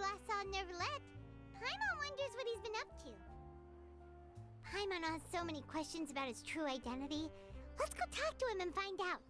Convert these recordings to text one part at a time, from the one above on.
last saw Nёvillet, Paimon wonders what he's been up to. Paimon has so many questions about his true identity. Let's go talk to him and find out.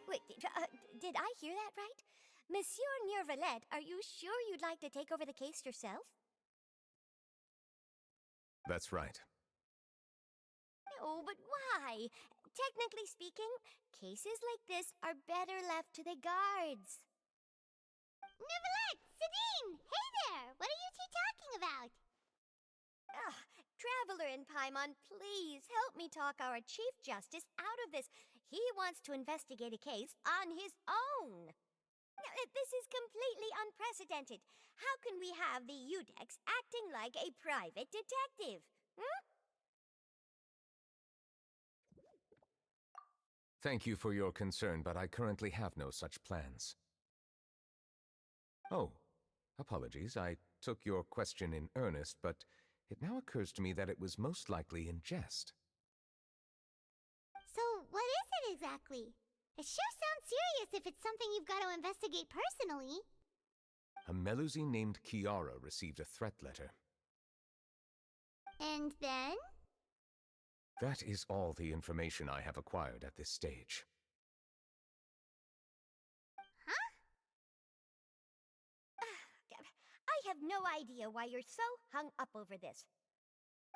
Wait, did I hear that right? Monsieur Nёvillet, are you sure you'd like to take over the case yourself? That's right. No, but why? Technically speaking, cases like this are better left to the guards. Nёvillet! Zadine! Hey there! What are you two talking about? Ugh, Traveler and Paimon, please help me talk our Chief Justice out of this. He wants to investigate a case on his own. Now, this is completely unprecedented. How can we have the Udex acting like a private detective? Hmm? Thank you for your concern, but I currently have no such plans. Oh, apologies. I took your question in earnest, but it now occurs to me that it was most likely in jest. So, what is it exactly? It sure sounds serious if it's something you've got to investigate personally. A Melusi named Kiara received a threat letter. And then? That is all the information I have acquired at this stage. Huh? I have no idea why you're so hung up over this.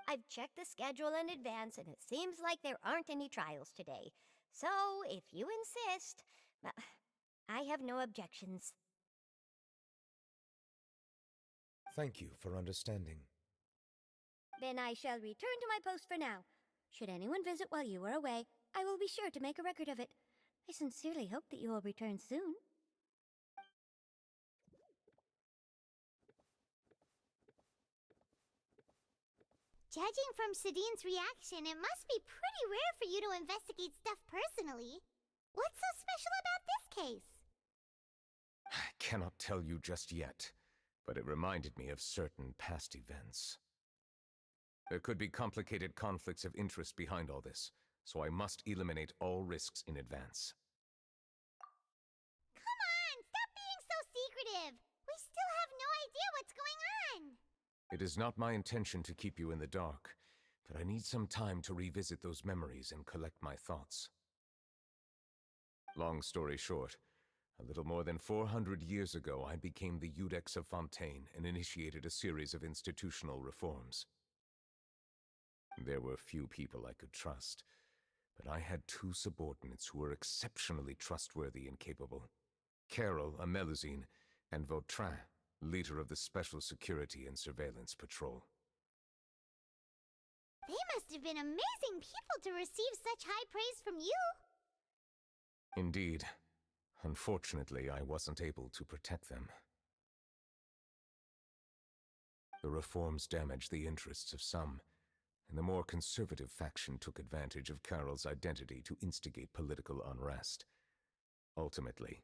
I've checked the schedule in advance, and it seems like there aren't any trials today. So, if you insist, I have no objections. Thank you for understanding. Then I shall return to my post for now. Should anyone visit while you are away, I will be sure to make a record of it. I sincerely hope that you will return soon. Judging from Sadine's reaction, it must be pretty rare for you to investigate stuff personally. What's so special about this case? I cannot tell you just yet, but it reminded me of certain past events. There could be complicated conflicts of interest behind all this, so I must eliminate all risks in advance. Come on, stop being so secretive! We still have no idea what's going on! It is not my intention to keep you in the dark, but I need some time to revisit those memories and collect my thoughts. Long story short, a little more than 400 years ago I became the Iudex of Fontaine and initiated a series of institutional reforms. There were few people I could trust, but I had two subordinates who were exceptionally trustworthy and capable. Carol, a Melusine, and Vautrin, leader of the Special Security and Surveillance Patrol. They must have been amazing people to receive such high praise from you! Indeed. Unfortunately, I wasn't able to protect them. The reforms damaged the interests of some, and the more conservative faction took advantage of Carol's identity to instigate political unrest. Ultimately,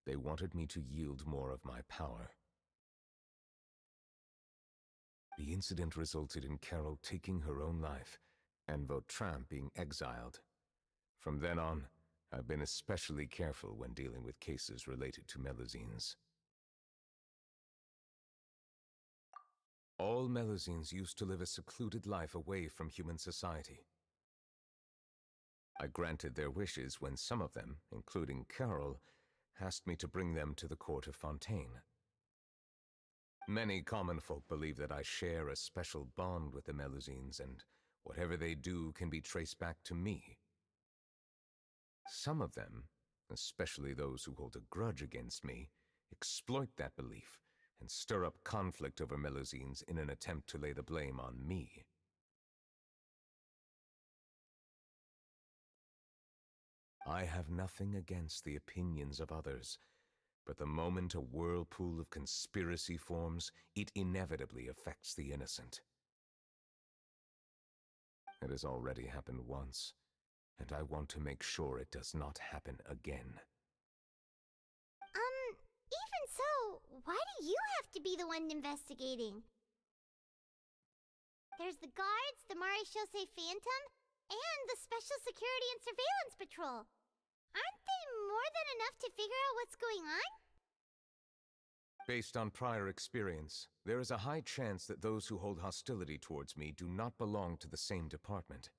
they wanted me to yield more of my power. The incident resulted in Carol taking her own life, and Vautrin being exiled. From then on, I've been especially careful when dealing with cases related to Melusines. All Melusines used to live a secluded life away from human society. I granted their wishes when some of them, including Carol, asked me to bring them to the court of Fontaine. Many common folk believe that I share a special bond with the Melusines, and whatever they do can be traced back to me. Some of them, especially those who hold a grudge against me, exploit that belief and stir up conflict over Melusines in an attempt to lay the blame on me. I have nothing against the opinions of others, but the moment a whirlpool of conspiracy forms, it inevitably affects the innocent. It has already happened once, and I want to make sure it does not happen again. Even so, why do you have to be the one investigating? There's the guards, the Maréchal Phantom, and the Special Security and Surveillance Patrol. Aren't they more than enough to figure out what's going on? Based on prior experience, there is a high chance that those who hold hostility towards me do not belong to the same department.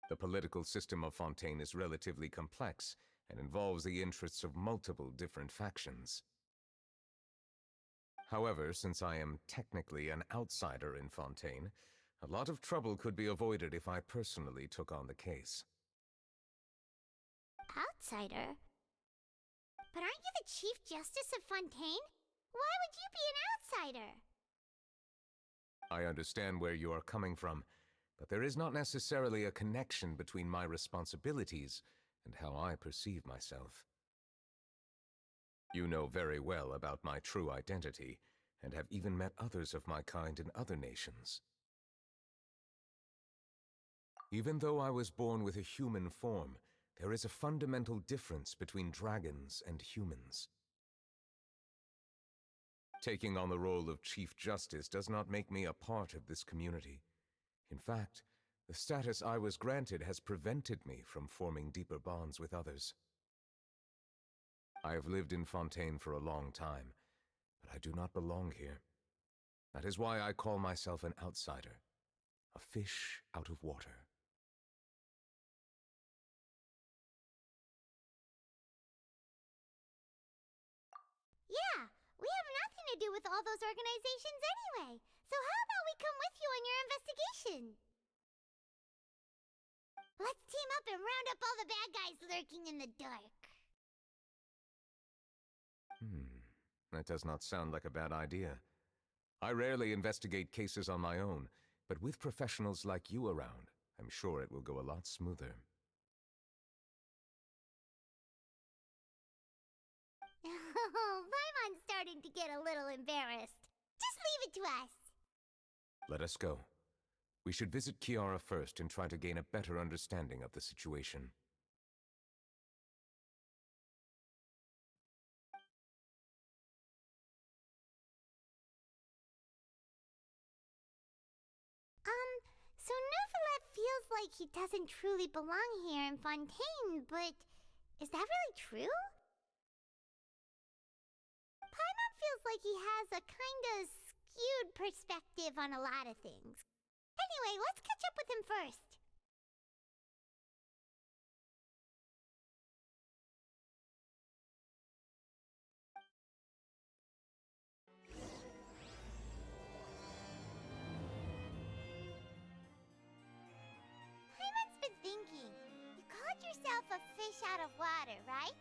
The political system of Fontaine is relatively complex and involves the interests of multiple different factions. However, since I am technically an outsider in Fontaine, a lot of trouble could be avoided if I personally took on the case. Outsider? But aren't you the Chief Justice of Fontaine? Why would you be an outsider? I understand where you are coming from, but there is not necessarily a connection between my responsibilities and how I perceive myself. You know very well about my true identity, and have even met others of my kind in other nations. Even though I was born with a human form, there is a fundamental difference between dragons and humans. Taking on the role of Chief Justice does not make me a part of this community. In fact, the status I was granted has prevented me from forming deeper bonds with others. I have lived in Fontaine for a long time, but I do not belong here. That is why I call myself an outsider, a fish out of water. Yeah, we have nothing to do with all those organizations anyway. So how about we come with you on your investigation? Let's team up and round up all the bad guys lurking in the dark. That does not sound like a bad idea. I rarely investigate cases on my own, but with professionals like you around, I'm sure it will go a lot smoother. starting to get a little embarrassed. Just leave it to us. Let us go. We should visit Kiara first and try to gain a better understanding of the situation. So Nёvillet feels like he doesn't truly belong here in Fontaine, but is that really true? Paimon feels like he has a kinda skewed perspective on a lot of things. Anyway, let's catch up with him first. Paimon's been thinking. You called yourself a fish out of water, right?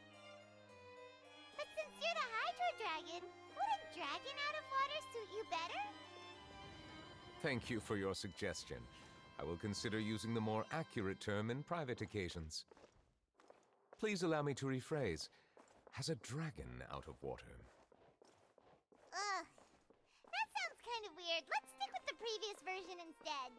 But since you're the Hydro Dragon, would a dragon out of water suit you better? Thank you for your suggestion. I will consider using the more accurate term in private occasions. Please allow me to rephrase. Has a dragon out of water? Ugh. That sounds kind of weird. Let's stick with the previous version instead.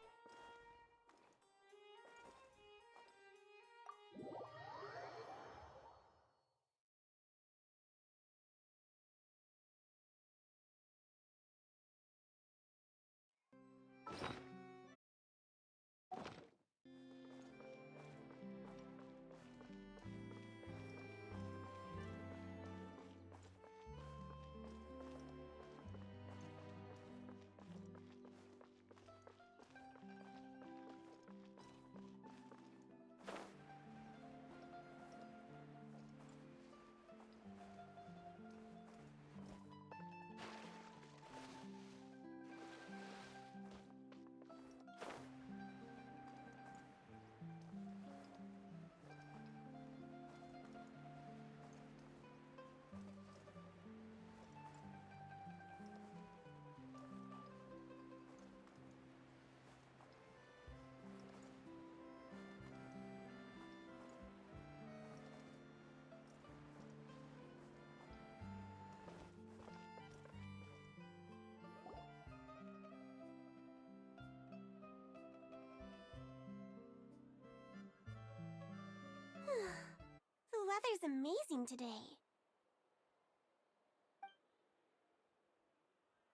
The weather's amazing today.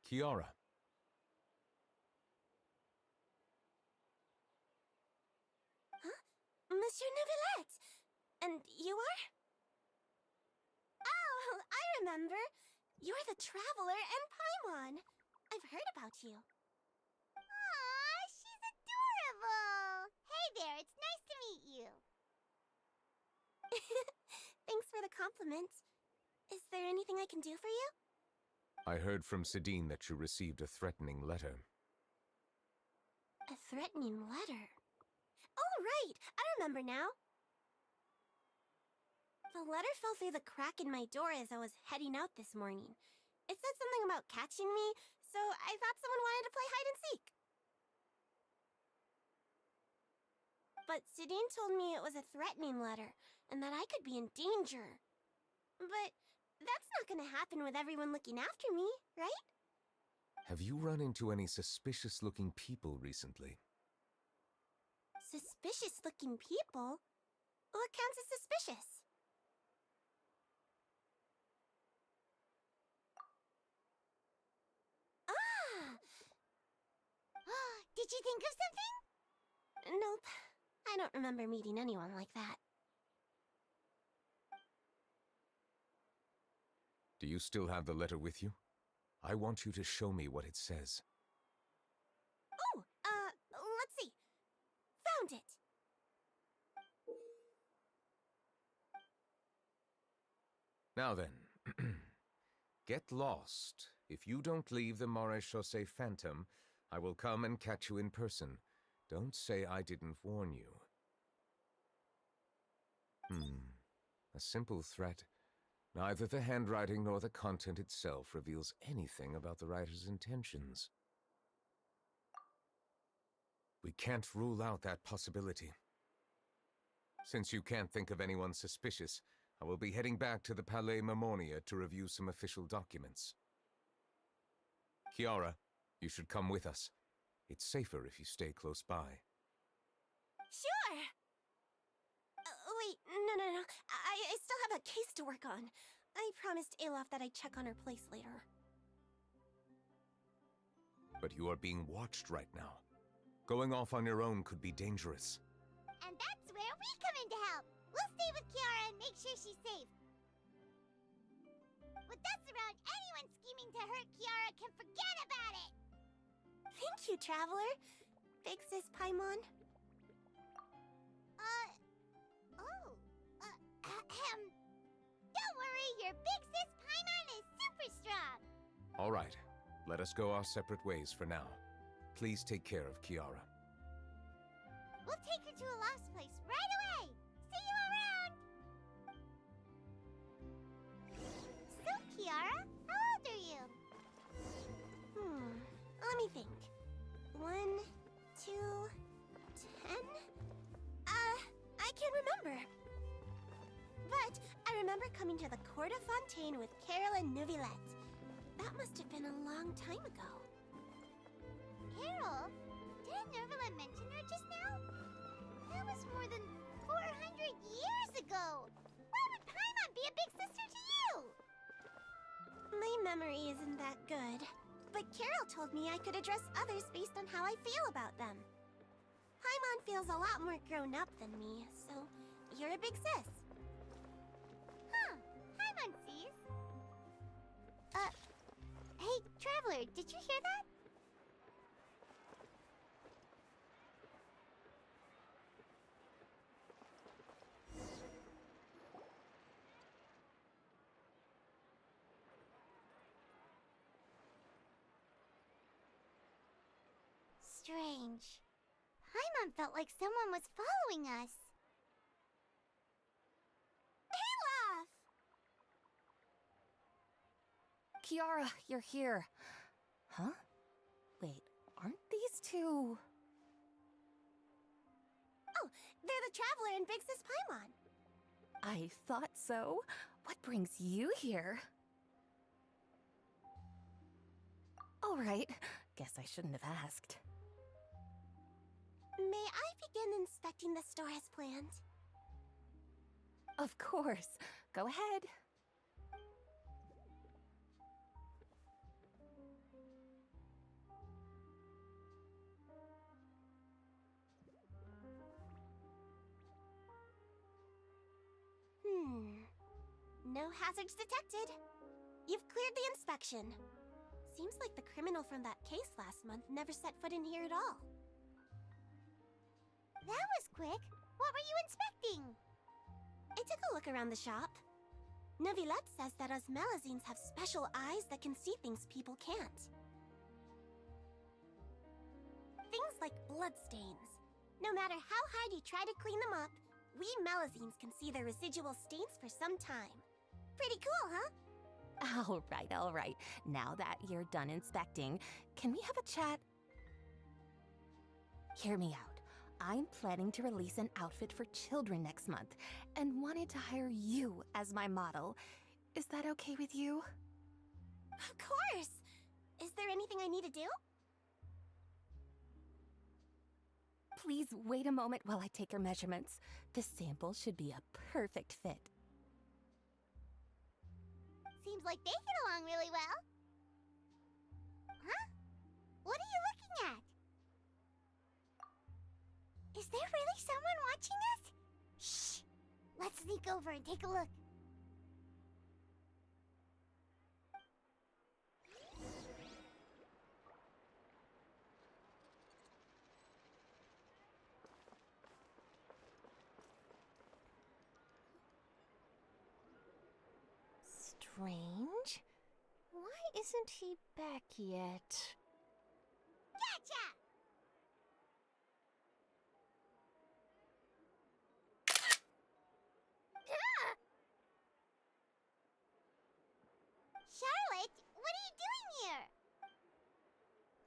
Kiara. Monsieur Nёvillet! And you are? Oh, I remember. You're the Traveler and Paimon. I've heard about you. Aw, she's adorable! Hey there, it's nice to meet you. Thanks for the compliment. Is there anything I can do for you? I heard from Sadine that you received a threatening letter. A threatening letter? Oh, right! I remember now. The letter fell through the crack in my door as I was heading out this morning. It said something about catching me, so I thought someone wanted to play hide and seek. But Sadine told me it was a threatening letter, and that I could be in danger. But that's not gonna happen with everyone looking after me, right? Have you run into any suspicious-looking people recently? Suspicious-looking people? What counts as suspicious? Ah! Did you think of something? Nope. I don't remember meeting anyone like that. Do you still have the letter with you? I want you to show me what it says. Oh, let's see. Found it. Now then, get lost. If you don't leave the Maréchaussée Phantom, I will come and catch you in person. Don't say I didn't warn you. A simple threat. Neither the handwriting nor the content itself reveals anything about the writer's intentions. We can't rule out that possibility. Since you can't think of anyone suspicious, I will be heading back to the Palais Mermonia to review some official documents. Kiara, you should come with us. It's safer if you stay close by. Sure! Wait, no. I still have a case to work on. I promised Alof that I'd check on her place later. But you are being watched right now. Going off on your own could be dangerous. And that's where we come in to help. We'll stay with Kiara and make sure she's safe. With us around, anyone scheming to hurt Kiara can forget about it! Thank you, Traveler. Big Sis Paimon. Don't worry, your big sis Paimon is super strong! Alright, let us go our separate ways for now. Please take care of Kiara. We'll take her to a lost place right away! See you around! So, Kiara, how old are you? Let me think. 1, 2, 10? I can't remember. But I remember coming to the court of Fonteina with Carol and Nёvillet. That must have been a long time ago. Carol? Didn't Nёvillet mention her just now? That was more than 400 years ago! Why would Paimon be a big sister to you? My memory isn't that good. But Carol told me I could address others based on how I feel about them. Paimon feels a lot more grown up than me, so you're a big sis. Huh. Paimon sees. Hey, Traveler, did you hear that? Strange. Paimon felt like someone was following us. Kiara, you're here. Huh? Wait, aren't these two... Oh, they're the Traveler and Big Sis Paimon. I thought so. What brings you here? All right, guess I shouldn't have asked. May I begin inspecting the store as planned? Of course. Go ahead. No hazards detected. You've cleared the inspection. Seems like the criminal from that case last month never set foot in here at all. That was quick. What were you inspecting? I took a look around the shop. Nёvillet says that us Melazines have special eyes that can see things people can't. Things like bloodstains. No matter how hard you try to clean them up, we Melazines can see their residual stains for some time. Pretty cool, huh? All right. Now that you're done inspecting, can we have a chat? Hear me out. I'm planning to release an outfit for children next month and wanted to hire you as my model. Is that okay with you? Of course! Is there anything I need to do? Please wait a moment while I take your measurements. This sample should be a perfect fit. Seems like they get along really well. Huh? What are you looking at? Is there really someone watching us? Shh! Let's sneak over and take a look. Strange. Why isn't he back yet? Gotcha! Charlotte, what are you doing here?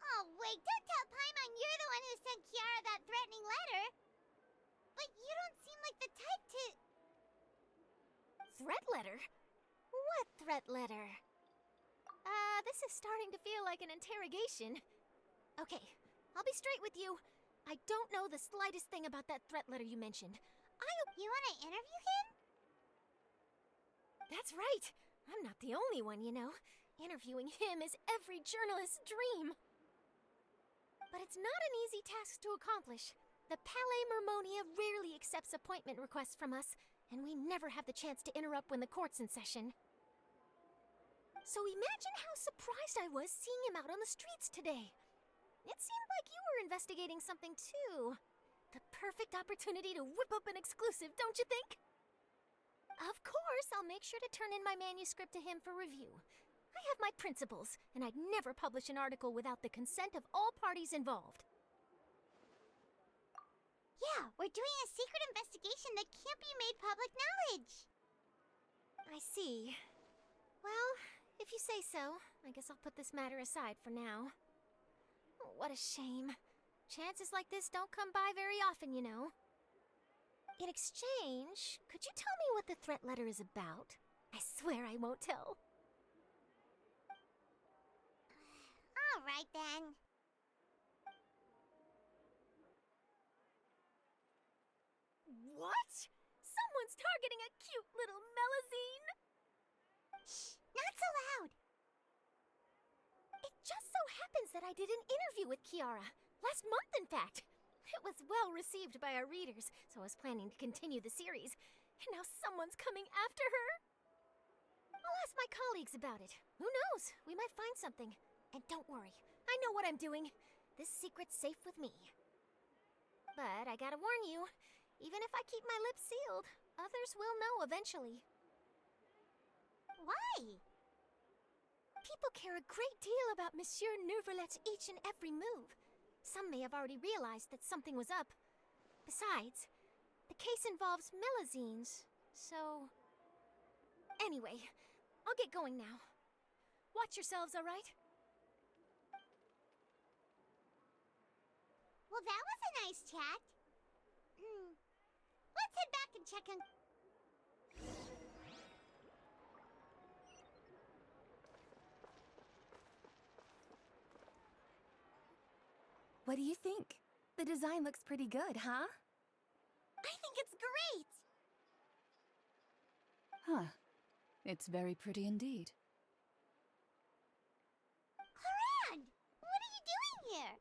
Oh, wait, don't tell Paimon you're the one who sent Kiara that threatening letter. But you don't seem like the type to... threat letter? What threat letter? This is starting to feel like an interrogation. Okay, I'll be straight with you. I don't know the slightest thing about that threat letter you mentioned. You want to interview him? That's right. I'm not the only one, you know. Interviewing him is every journalist's dream. But it's not an easy task to accomplish. The Palais Mermonia rarely accepts appointment requests from us, and we never have the chance to interrupt when the court's in session. So imagine how surprised I was seeing him out on the streets today. It seemed like you were investigating something too. The perfect opportunity to whip up an exclusive, don't you think? Of course, I'll make sure to turn in my manuscript to him for review. I have my principles, and I'd never publish an article without the consent of all parties involved. Yeah, we're doing a secret investigation that can't be made public knowledge. I see. Well, if you say so, I guess I'll put this matter aside for now. What a shame. Chances like this don't come by very often, you know. In exchange, could you tell me what the threat letter is about? I swear I won't tell. All right, then. What? Someone's targeting a cute little melazine? Shh, not so loud. It just so happens that I did an interview with Kiara. Last month, in fact. It was well received by our readers, so I was planning to continue the series. And now someone's coming after her. I'll ask my colleagues about it. Who knows? We might find something. And don't worry, I know what I'm doing. This secret's safe with me. But I gotta warn you, even if I keep my lips sealed, others will know eventually. Why? People care a great deal about Monsieur Nœvillet's each and every move. Some may have already realized that something was up. Besides, the case involves melazines, so... Anyway, I'll get going now. Watch yourselves, all right? Well, that was a nice chat. Let's head back and check on... What do you think? The design looks pretty good, huh? I think it's great! Huh. It's very pretty indeed. Clorinde! What are you doing here?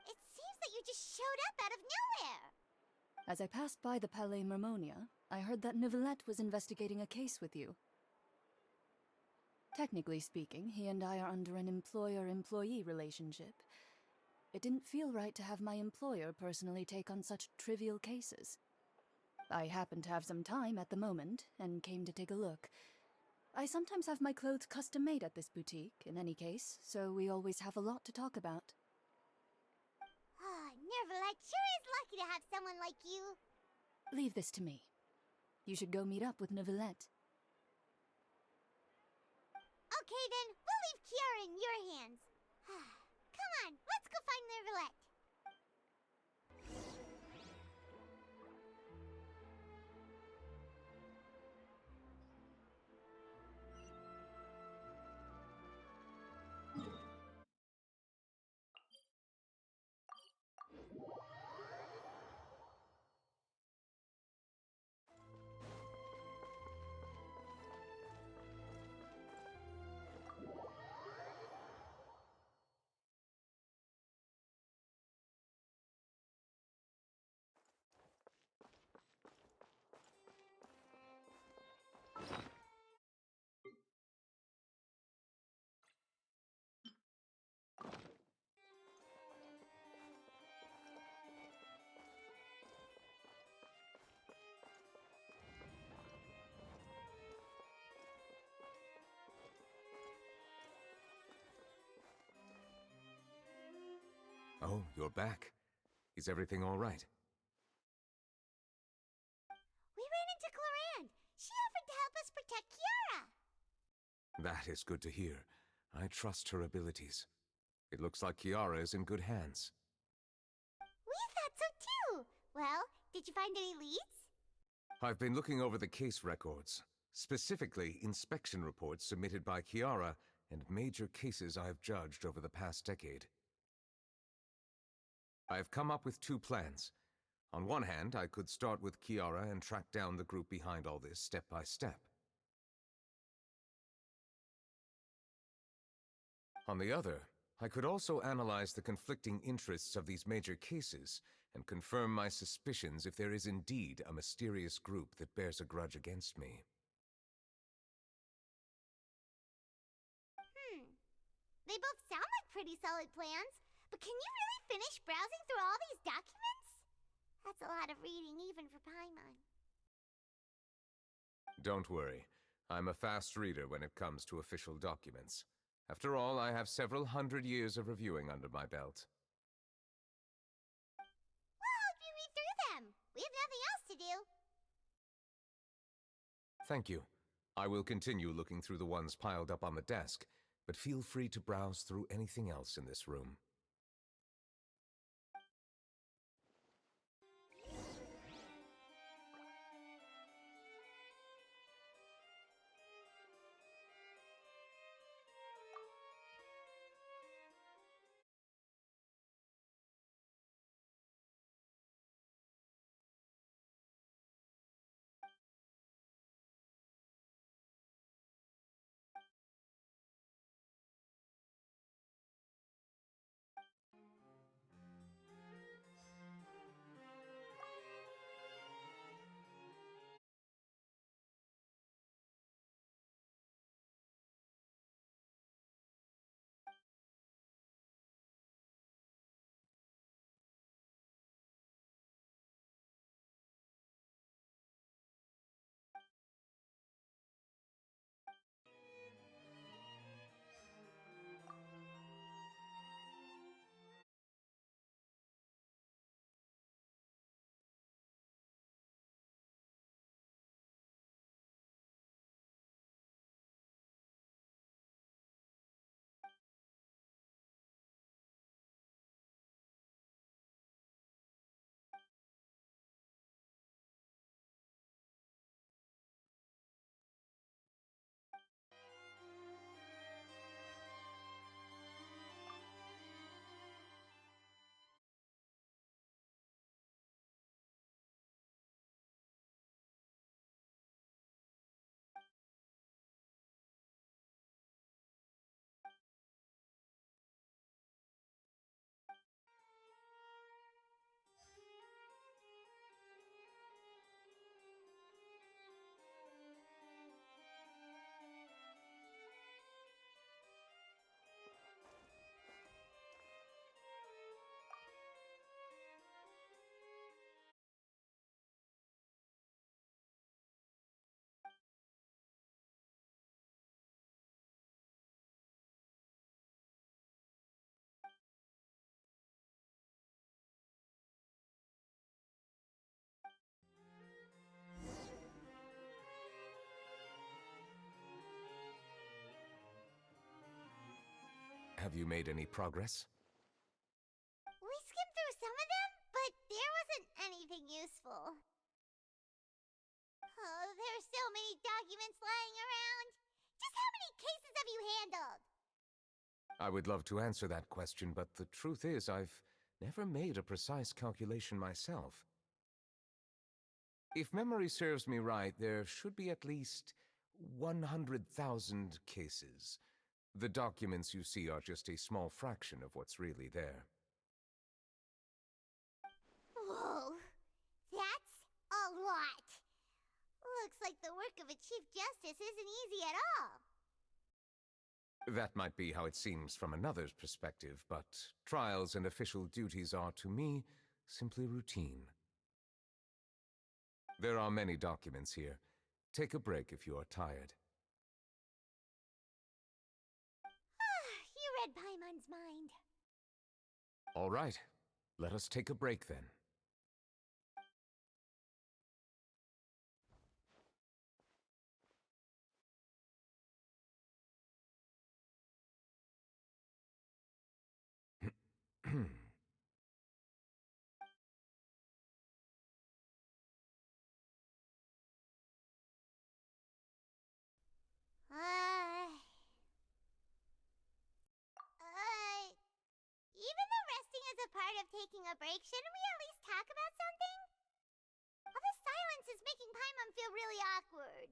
It seems that you just showed up out of nowhere. As I passed by the Palais Mermonia, I heard that Nœvillet was investigating a case with you. Technically speaking, he and I are under an employer-employee relationship. It didn't feel right to have my employer personally take on such trivial cases. I happen to have some time at the moment, and came to take a look. I sometimes have my clothes custom-made at this boutique, in any case, so we always have a lot to talk about. Nœvillet sure is lucky to have someone like you. Leave this to me. You should go meet up with Nœvillet. Okay then, we'll leave Kiara in your hands. Come on, let's go find Nœvillet. Oh, you're back. Is everything all right? We ran into Clorinde. She offered to help us protect Kiara. That is good to hear. I trust her abilities. It looks like Kiara is in good hands. We thought so too. Well, did you find any leads? I've been looking over the case records, specifically inspection reports submitted by Kiara and major cases I have judged over the past decade. I have come up with two plans. On one hand, I could start with Kiara and track down the group behind all this step by step. On the other, I could also analyze the conflicting interests of these major cases and confirm my suspicions if there is indeed a mysterious group that bears a grudge against me. They both sound like pretty solid plans, but can you really finish browsing through all these documents? That's a lot of reading even for Paimon. Don't worry, I'm a fast reader when it comes to official documents. After all, I have several hundred years of reviewing under my belt. We'll help you read through them. We have nothing else to do. Thank you. I will continue looking through the ones piled up on the desk, but feel free to browse through anything else in this room. Have you made any progress? We skimmed through some of them, but there wasn't anything useful. Oh, there are so many documents lying around. Just how many cases have you handled? I would love to answer that question, but the truth is I've never made a precise calculation myself. If memory serves me right, there should be at least 100,000 cases. The documents you see are just a small fraction of what's really there. Whoa, that's a lot. Looks like the work of a Chief Justice isn't easy at all. That might be how it seems from another's perspective, but trials and official duties are, to me, simply routine. There are many documents here. Take a break if you are tired. You read Paimon's mind. All right, let us take a break then. as a part of taking a break, shouldn't we at least talk about something? All this silence is making Paimon feel really awkward.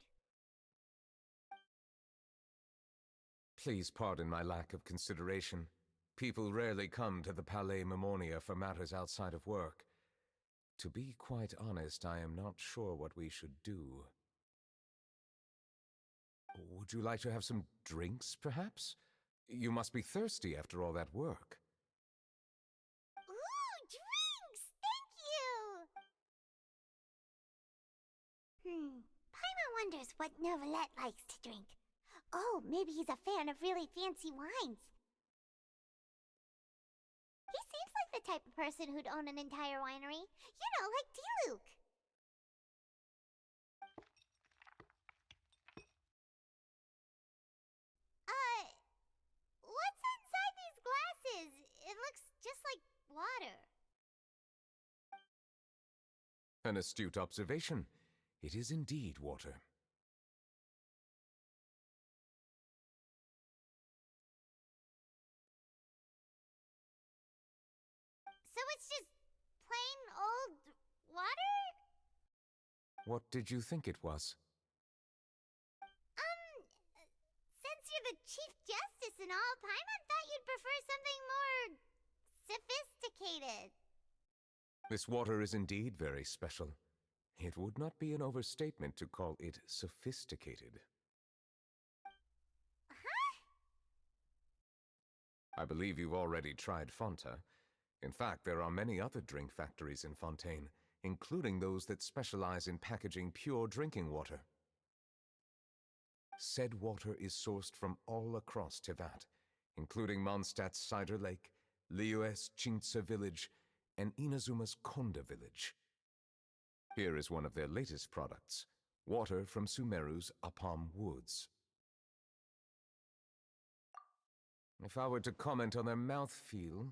Please pardon my lack of consideration. People rarely come to the Palais Memonia for matters outside of work. To be quite honest, I am not sure what we should do. Would you like to have some drinks, perhaps? You must be thirsty after all that work. Ooh, drinks! Thank you! Paimon wonders what Nёvillet likes to drink. Oh, maybe he's a fan of really fancy wines. He seems like the type of person who'd own an entire winery. You know, like Diluc. What's inside these glasses? It looks just like water. An astute observation. It is indeed water. So it's just plain old water? What did you think it was? Since you're the Chief Justice and all, Paimon thought you'd prefer something more sophisticated. This water is indeed very special. It would not be an overstatement to call it sophisticated. Huh? I believe you've already tried Fonta. In fact, there are many other drink factories in Fontaine, including those that specialize in packaging pure drinking water. Said water is sourced from all across Tevat, including Mondstadt's Cider Lake, Liyue's Chintsa village, and Inazuma's Konda village. Here is one of their latest products, water from Sumeru's Apam Woods. If I were to comment on their mouthfeel,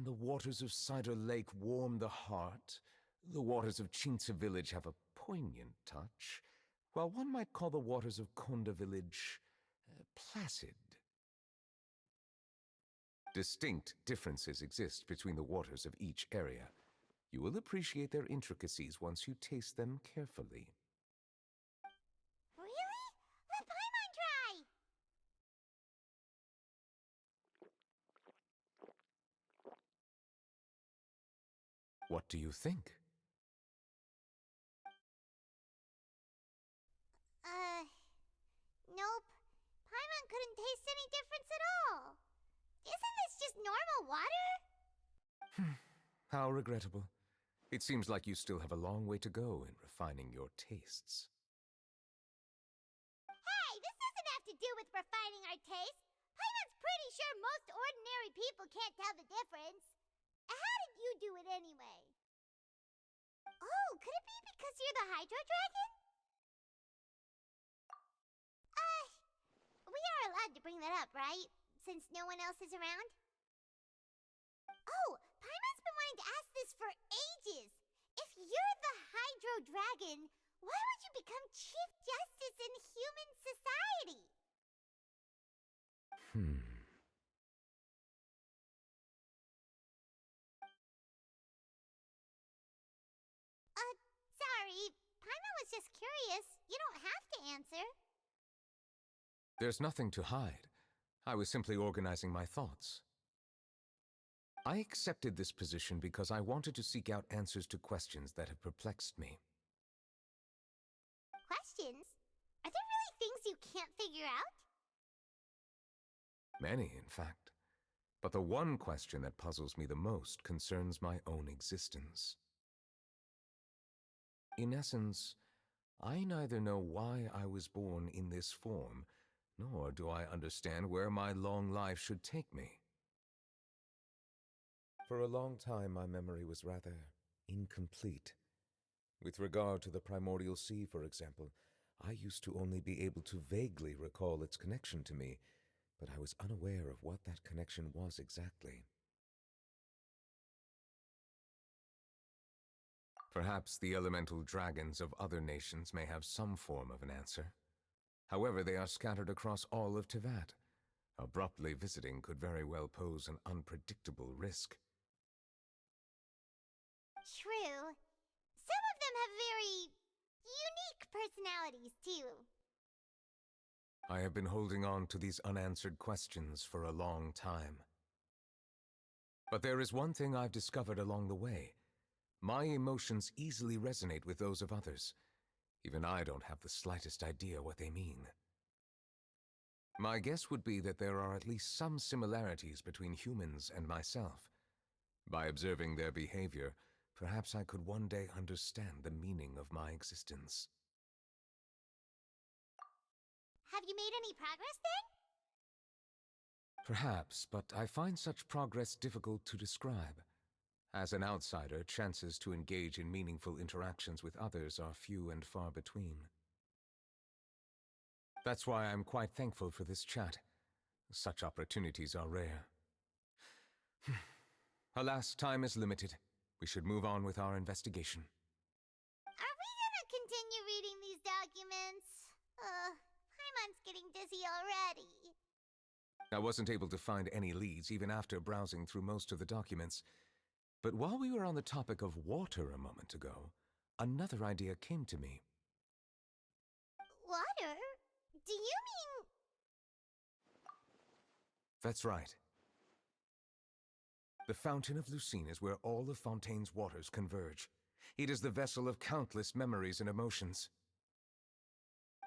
the waters of Cider Lake warm the heart, the waters of Chintsa village have a poignant touch, while one might call the waters of Konda village placid. Distinct differences exist between the waters of each area. You will appreciate their intricacies once you taste them carefully. Really? Let Paimon try! What do you think? Nope. Paimon couldn't taste any difference at all. Isn't this just normal water? How regrettable. It seems like you still have a long way to go in refining your tastes. Hey, this doesn't have to do with refining our taste. Paimon's pretty sure most ordinary people can't tell the difference. How did you do it anyway? Oh, could it be because you're the Hydro Dragon? We are allowed to bring that up, right? Since no one else is around? Oh, Paimon's been wanting to ask this for ages. If you're the Hydro Dragon, why would you become Chief Justice in human society? Sorry. Paimon was just curious. You don't have to answer. There's nothing to hide. I was simply organizing my thoughts. I accepted this position because I wanted to seek out answers to questions that have perplexed me. Questions? Are there really things you can't figure out? Many, in fact. But the one question that puzzles me the most concerns my own existence. In essence, I neither know why I was born in this form, nor do I understand where my long life should take me. For a long time, my memory was rather incomplete. With regard to the primordial sea, for example, I used to only be able to vaguely recall its connection to me, but I was unaware of what that connection was exactly. Perhaps the elemental dragons of other nations may have some form of an answer. However, they are scattered across all of Tevat. Abruptly visiting could very well pose an unpredictable risk. True. Some of them have very unique personalities, too. I have been holding on to these unanswered questions for a long time. But there is one thing I've discovered along the way. My emotions easily resonate with those of others. Even I don't have the slightest idea what they mean. My guess would be that there are at least some similarities between humans and myself. By observing their behavior, perhaps I could one day understand the meaning of my existence. Have you made any progress then? Perhaps, but I find such progress difficult to describe. As an outsider, chances to engage in meaningful interactions with others are few and far between. That's why I'm quite thankful for this chat. Such opportunities are rare. Alas, time is limited. We should move on with our investigation. Are we gonna continue reading these documents? Paimon's getting dizzy already. I wasn't able to find any leads even after browsing through most of the documents. But while we were on the topic of water a moment ago, another idea came to me. Water? Do you mean... That's right. The Fountain of Lucine is where all of Fontaine's waters converge. It is the vessel of countless memories and emotions.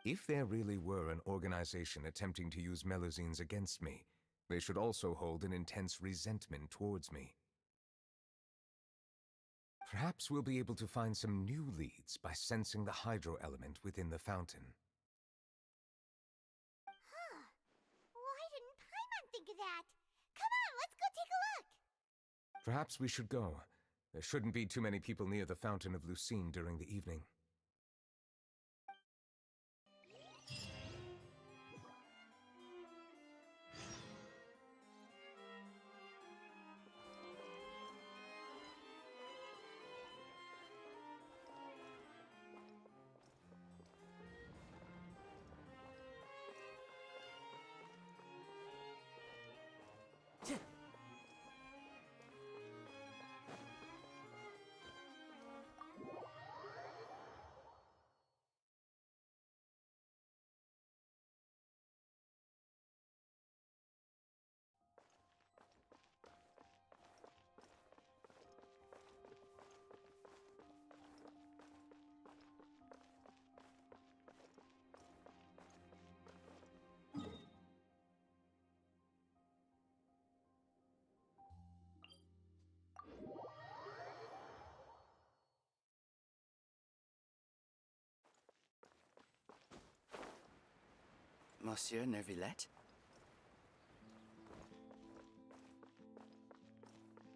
If there really were an organization attempting to use Melusines against me, they should also hold an intense resentment towards me. Perhaps we'll be able to find some new leads by sensing the hydro element within the fountain. Huh. Why didn't Paimon think of that? Come on, let's go take a look! Perhaps we should go. There shouldn't be too many people near the Fountain of Lucine during the evening. Monsieur Nёvillet?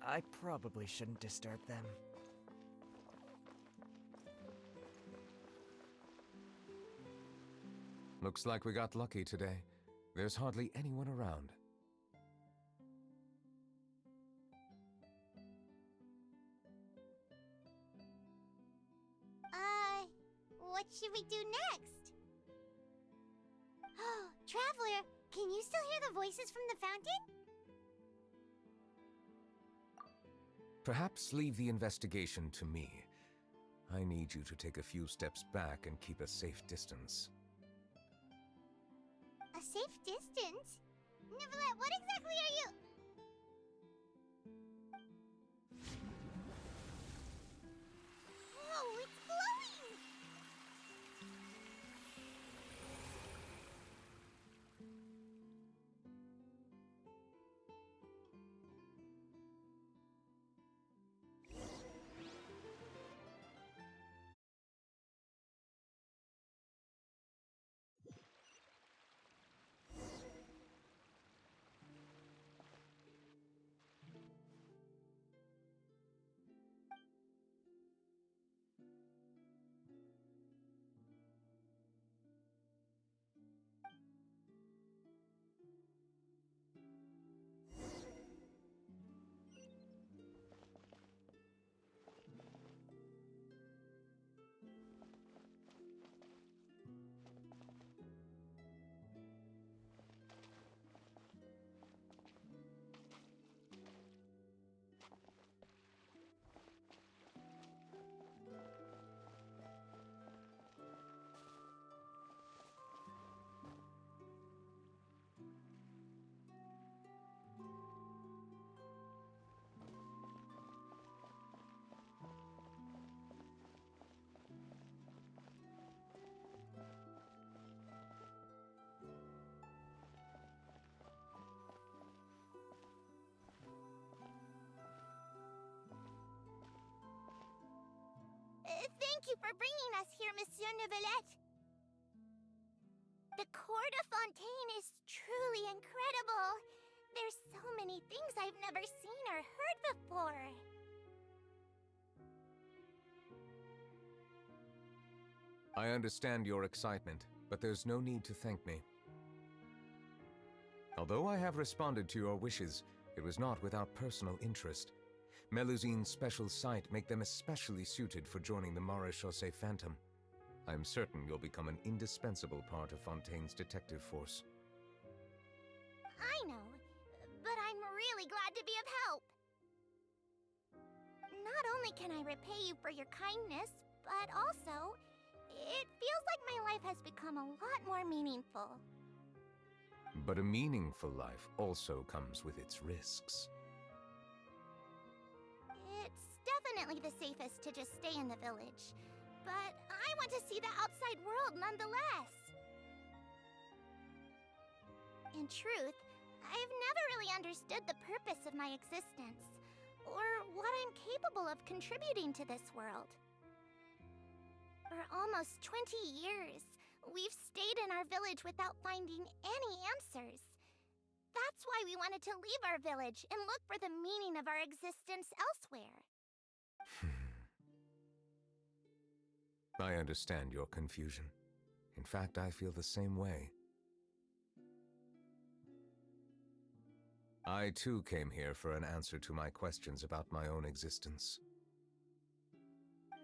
I probably shouldn't disturb them. Looks like we got lucky today. There's hardly anyone around. What should we do next? Oh, Traveler, can you still hear the voices from the fountain? Perhaps leave the investigation to me. I need you to take a few steps back and keep a safe distance. A safe distance? Nёvillet, what exactly are you... Whoa, it's glowing! for bringing us here, Monsieur Nёvillet. The court of Fontaine is truly incredible. There's so many things I've never seen or heard before. I understand your excitement, but there's no need to thank me. Although I have responded to your wishes, it was not without personal interest. Melusine's special sight make them especially suited for joining the Maréchaussée Phantom. I'm certain you'll become an indispensable part of Fontaine's detective force. I know, but I'm really glad to be of help. Not only can I repay you for your kindness, but also, it feels like my life has become a lot more meaningful. But a meaningful life also comes with its risks. It's definitely the safest to just stay in the village, but I want to see the outside world nonetheless. In truth, I've never really understood the purpose of my existence, or what I'm capable of contributing to this world. For almost 20 years, we've stayed in our village without finding any answers. That's why we wanted to leave our village and look for the meaning of our existence elsewhere. I understand your confusion. In fact, I feel the same way. I too came here for an answer to my questions about my own existence.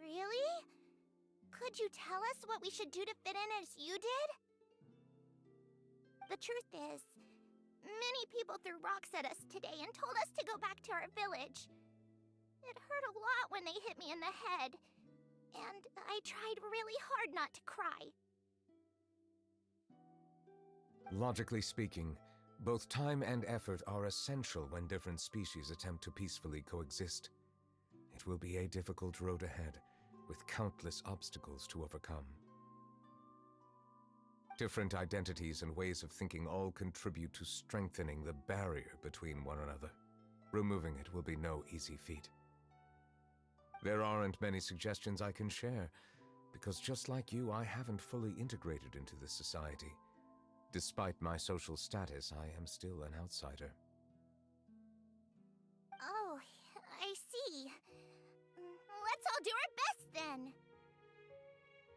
Really? Could you tell us what we should do to fit in as you did? The truth is, many people threw rocks at us today and told us to go back to our village. It hurt a lot when they hit me in the head, and I tried really hard not to cry. Logically speaking, both time and effort are essential when different species attempt to peacefully coexist. It will be a difficult road ahead, with countless obstacles to overcome. Different identities and ways of thinking all contribute to strengthening the barrier between one another. Removing it will be no easy feat. There aren't many suggestions I can share, because just like you, I haven't fully integrated into this society. Despite my social status, I am still an outsider. Oh, I see. Let's all do our best then.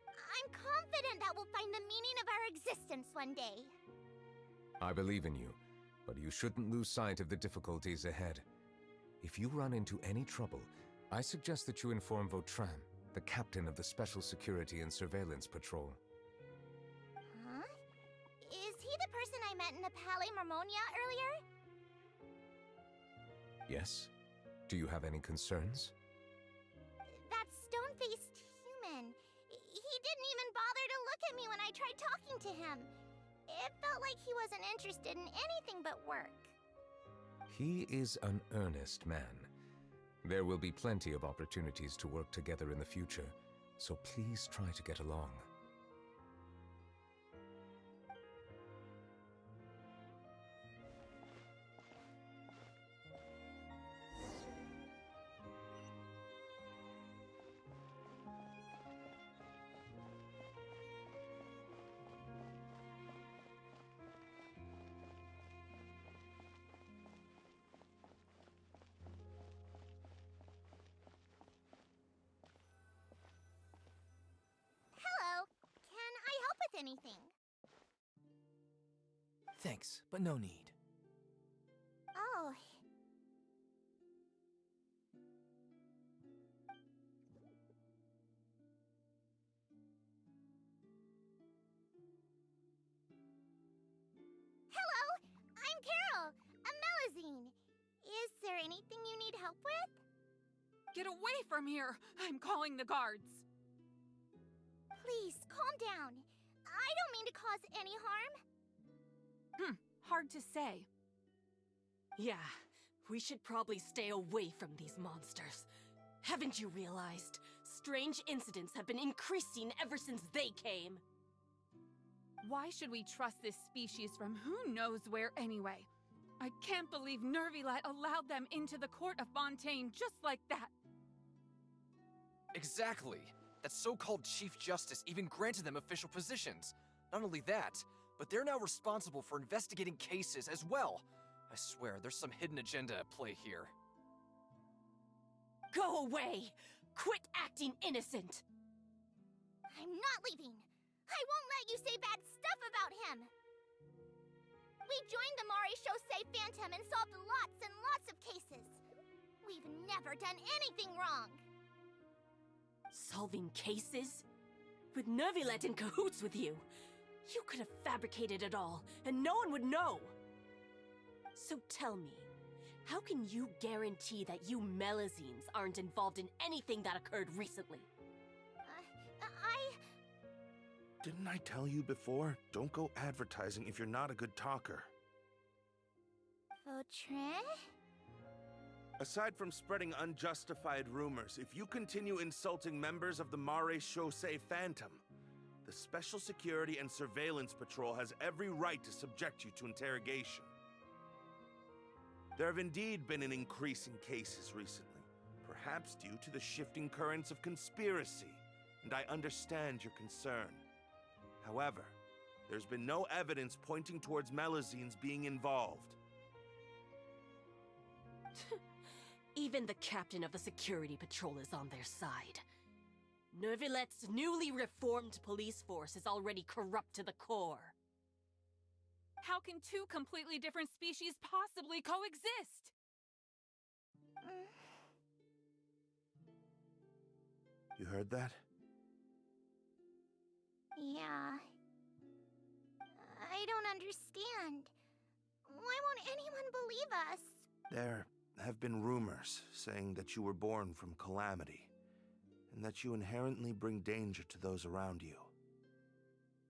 I'm confident that we'll find the meaning of our existence one day. I believe in you, but you shouldn't lose sight of the difficulties ahead. If you run into any trouble, I suggest that you inform Vautrin, the captain of the Special Security and Surveillance Patrol. Huh? Is he the person I met in the Palais Marmonia earlier? Yes? Do you have any concerns? That stone-faced human. He didn't even bother to look at me when I tried talking to him. It felt like he wasn't interested in anything but work. He is an earnest man. There will be plenty of opportunities to work together in the future, so please try to get along. Hello. Can I help with anything? Thanks, but no need. Oh. Hello, I'm Carol, a Melusine. Is there anything you need help with? Get away from here! I'm calling the guards! Please, calm down. I don't mean to cause any harm. Hard to say. Yeah, we should probably stay away from these monsters. Haven't you realized? Strange incidents have been increasing ever since they came. Why should we trust this species from who knows where anyway? I can't believe Nёvillet allowed them into the court of Fontaine just like that. Exactly. that so-called Chief Justice even granted them official positions. Not only that, but they're now responsible for investigating cases as well. I swear, there's some hidden agenda at play here. Go away! Quit acting innocent! I'm not leaving. I won't let you say bad stuff about him. We joined the Shosei Phantom and solved lots and lots of cases. We've never done anything wrong. Solving cases? With Nёvillet in cahoots with you. You could have fabricated it all, and no one would know. So tell me, how can you guarantee that you Melazines aren't involved in anything that occurred recently? Didn't I tell you before? Don't go advertising if you're not a good talker. Vautrin? Aside from spreading unjustified rumors, if you continue insulting members of the Shosei Phantom, the Special Security and Surveillance Patrol has every right to subject you to interrogation. There have indeed been an increase in cases recently, perhaps due to the shifting currents of conspiracy, and I understand your concern. However, there's been no evidence pointing towards Melazines being involved. Even the captain of the security patrol is on their side. Nёvillet's newly reformed police force is already corrupt to the core. How can two completely different species possibly coexist? You heard that? Yeah. I don't understand. Why won't anyone believe us? There have been rumors saying that you were born from calamity, and that you inherently bring danger to those around you.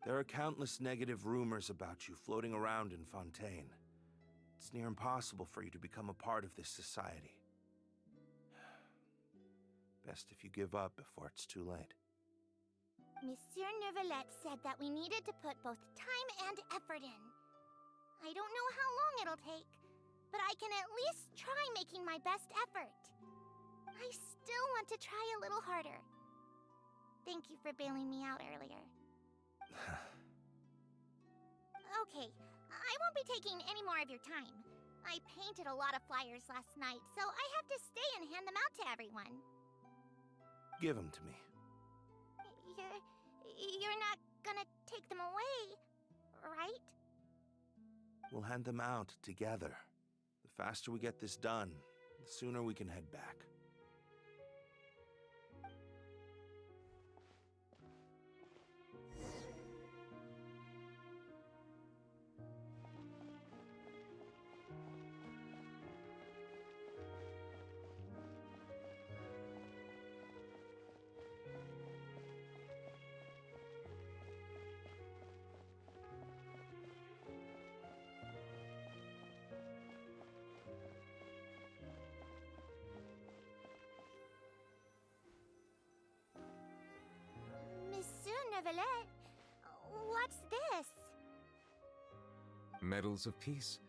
There are countless negative rumors about you floating around in Fontaine. It's near impossible for you to become a part of this society. Best if you give up before it's too late. Monsieur Nёvillett said that we needed to put both time and effort in. I don't know how long it'll take, but I can at least try making my best effort. I still want to try a little harder. Thank you for bailing me out earlier. Okay, I won't be taking any more of your time. I painted a lot of flyers last night, so I have to stay and hand them out to everyone. Give them to me. You're not gonna take them away, right? We'll hand them out together. The faster we get this done, the sooner we can head back. Monsieur Nёvillett, what's this? Medals of Peace,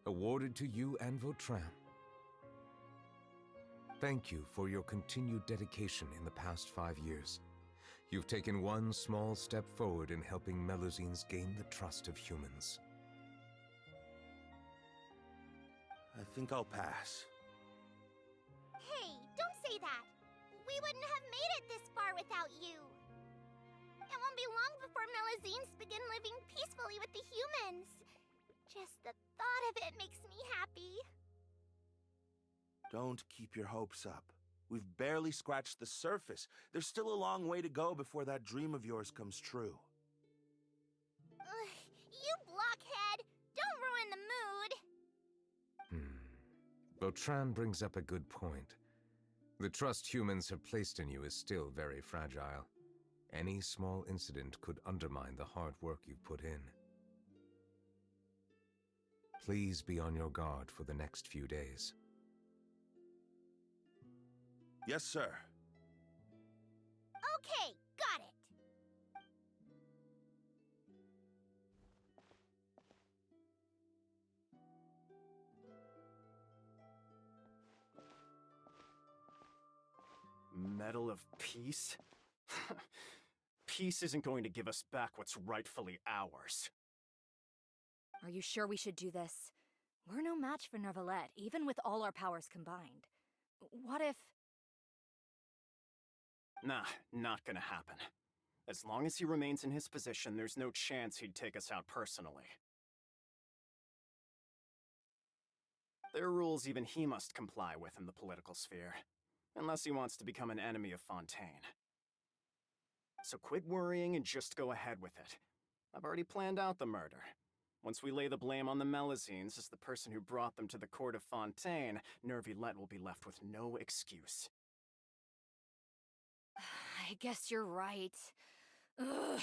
awarded to you and Vautrin. Thank you for your continued dedication in the past 5 years. You've taken one small step forward in helping Melazines gain the trust of humans. I think I'll pass. Hey, don't say that! We wouldn't have made it this far without you! It won't be long before Melazines begin living peacefully with the humans. Just the thought of it makes me happy. Don't keep your hopes up. We've barely scratched the surface. There's still a long way to go before that dream of yours comes true. You blockhead! Don't ruin the mood! Vautrin brings up a good point. The trust humans have placed in you is still very fragile. Any small incident could undermine the hard work you've put in. Please be on your guard for the next few days. Yes, sir. Okay, got it! Medal of Peace? Peace isn't going to give us back what's rightfully ours. Are you sure we should do this? We're no match for Nёvillett, even with all our powers combined. What if... Nah, not gonna happen. As long as he remains in his position, there's no chance he'd take us out personally. There are rules even he must comply with in the political sphere, unless he wants to become an enemy of Fontaine. So quit worrying and just go ahead with it. I've already planned out the murder. Once we lay the blame on the Melusines as the person who brought them to the court of Fontaine, Nёvillett will be left with no excuse. I guess you're right. Ugh.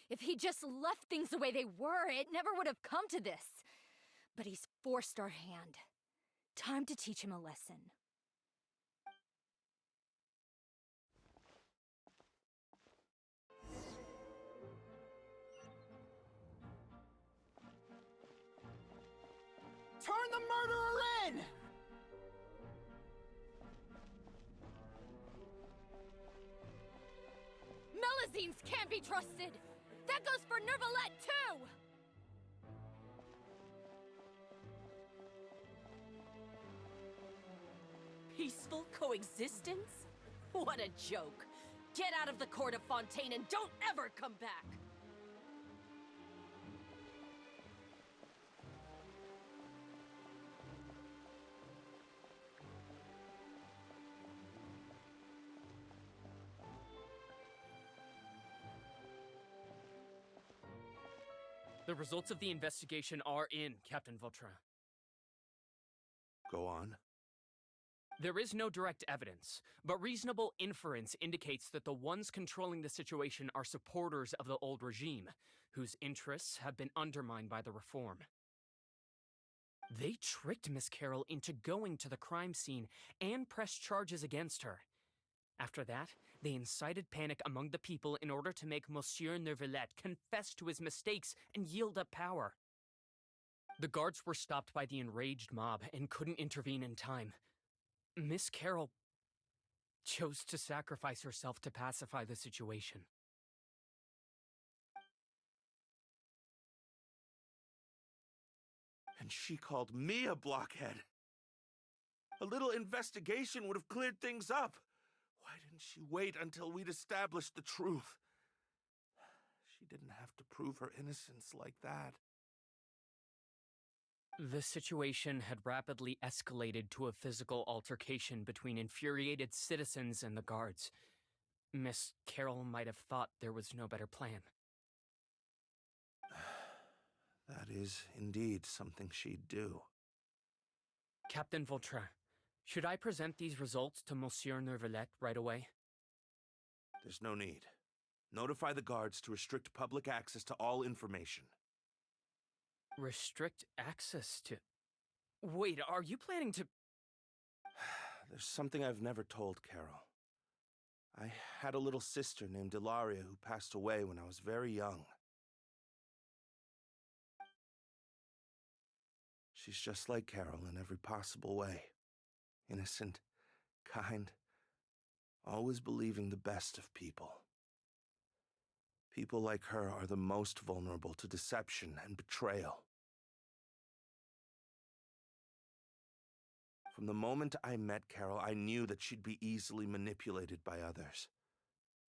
If he just left things the way they were, it never would have come to this. But he's forced our hand. Time to teach him a lesson. Turn the murderer in! Melusines can't be trusted! That goes for Nёvillett, too! Peaceful coexistence? What a joke. Get out of the court of Fontaine and don't ever come back! The results of the investigation are in, Captain Vautrin. Go on. There is no direct evidence, but reasonable inference indicates that the ones controlling the situation are supporters of the old regime, whose interests have been undermined by the reform. They tricked Miss Carroll into going to the crime scene and pressed charges against her. After that, they incited panic among the people in order to make Monsieur Nёvillett confess to his mistakes and yield up power. The guards were stopped by the enraged mob and couldn't intervene in time. Miss Carroll chose to sacrifice herself to pacify the situation. And she called me a blockhead. A little investigation would have cleared things up. Why didn't she wait until we'd established the truth? She didn't have to prove her innocence like that. The situation had rapidly escalated to a physical altercation between infuriated citizens and the guards. Miss Carroll might have thought there was no better plan. That is indeed something she'd do. Captain Vautrin, should I present these results to Monsieur Nёvillett right away? There's no need. Notify the guards to restrict public access to all information. Restrict access to... Wait, are you planning to... There's something I've never told Carol. I had a little sister named Ilaria who passed away when I was very young. She's just like Carol in every possible way. Innocent, kind, always believing the best of people. People like her are the most vulnerable to deception and betrayal. From the moment I met Carol, I knew that she'd be easily manipulated by others.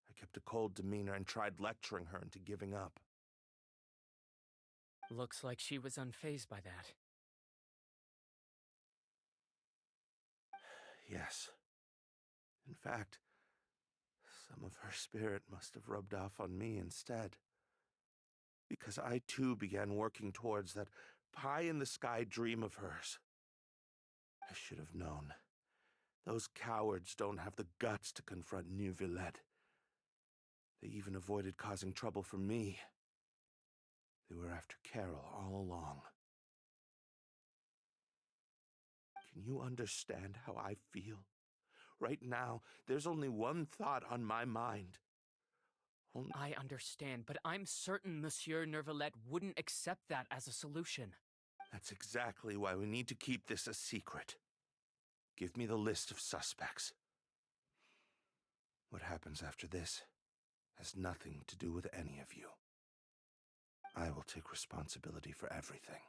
I kept a cold demeanor and tried lecturing her into giving up. Looks like she was unfazed by that. Yes. In fact, some of her spirit must have rubbed off on me instead. Because I too began working towards that pie-in-the-sky dream of hers. I should have known. Those cowards don't have the guts to confront Nёvillett. They even avoided causing trouble for me. They were after Carol all along. Can you understand how I feel? Right now, there's only one thought on my mind. I understand, but I'm certain Monsieur Nёvillett wouldn't accept that as a solution. That's exactly why we need to keep this a secret. Give me the list of suspects. What happens after this? has nothing to do with any of you. I will take responsibility for everything.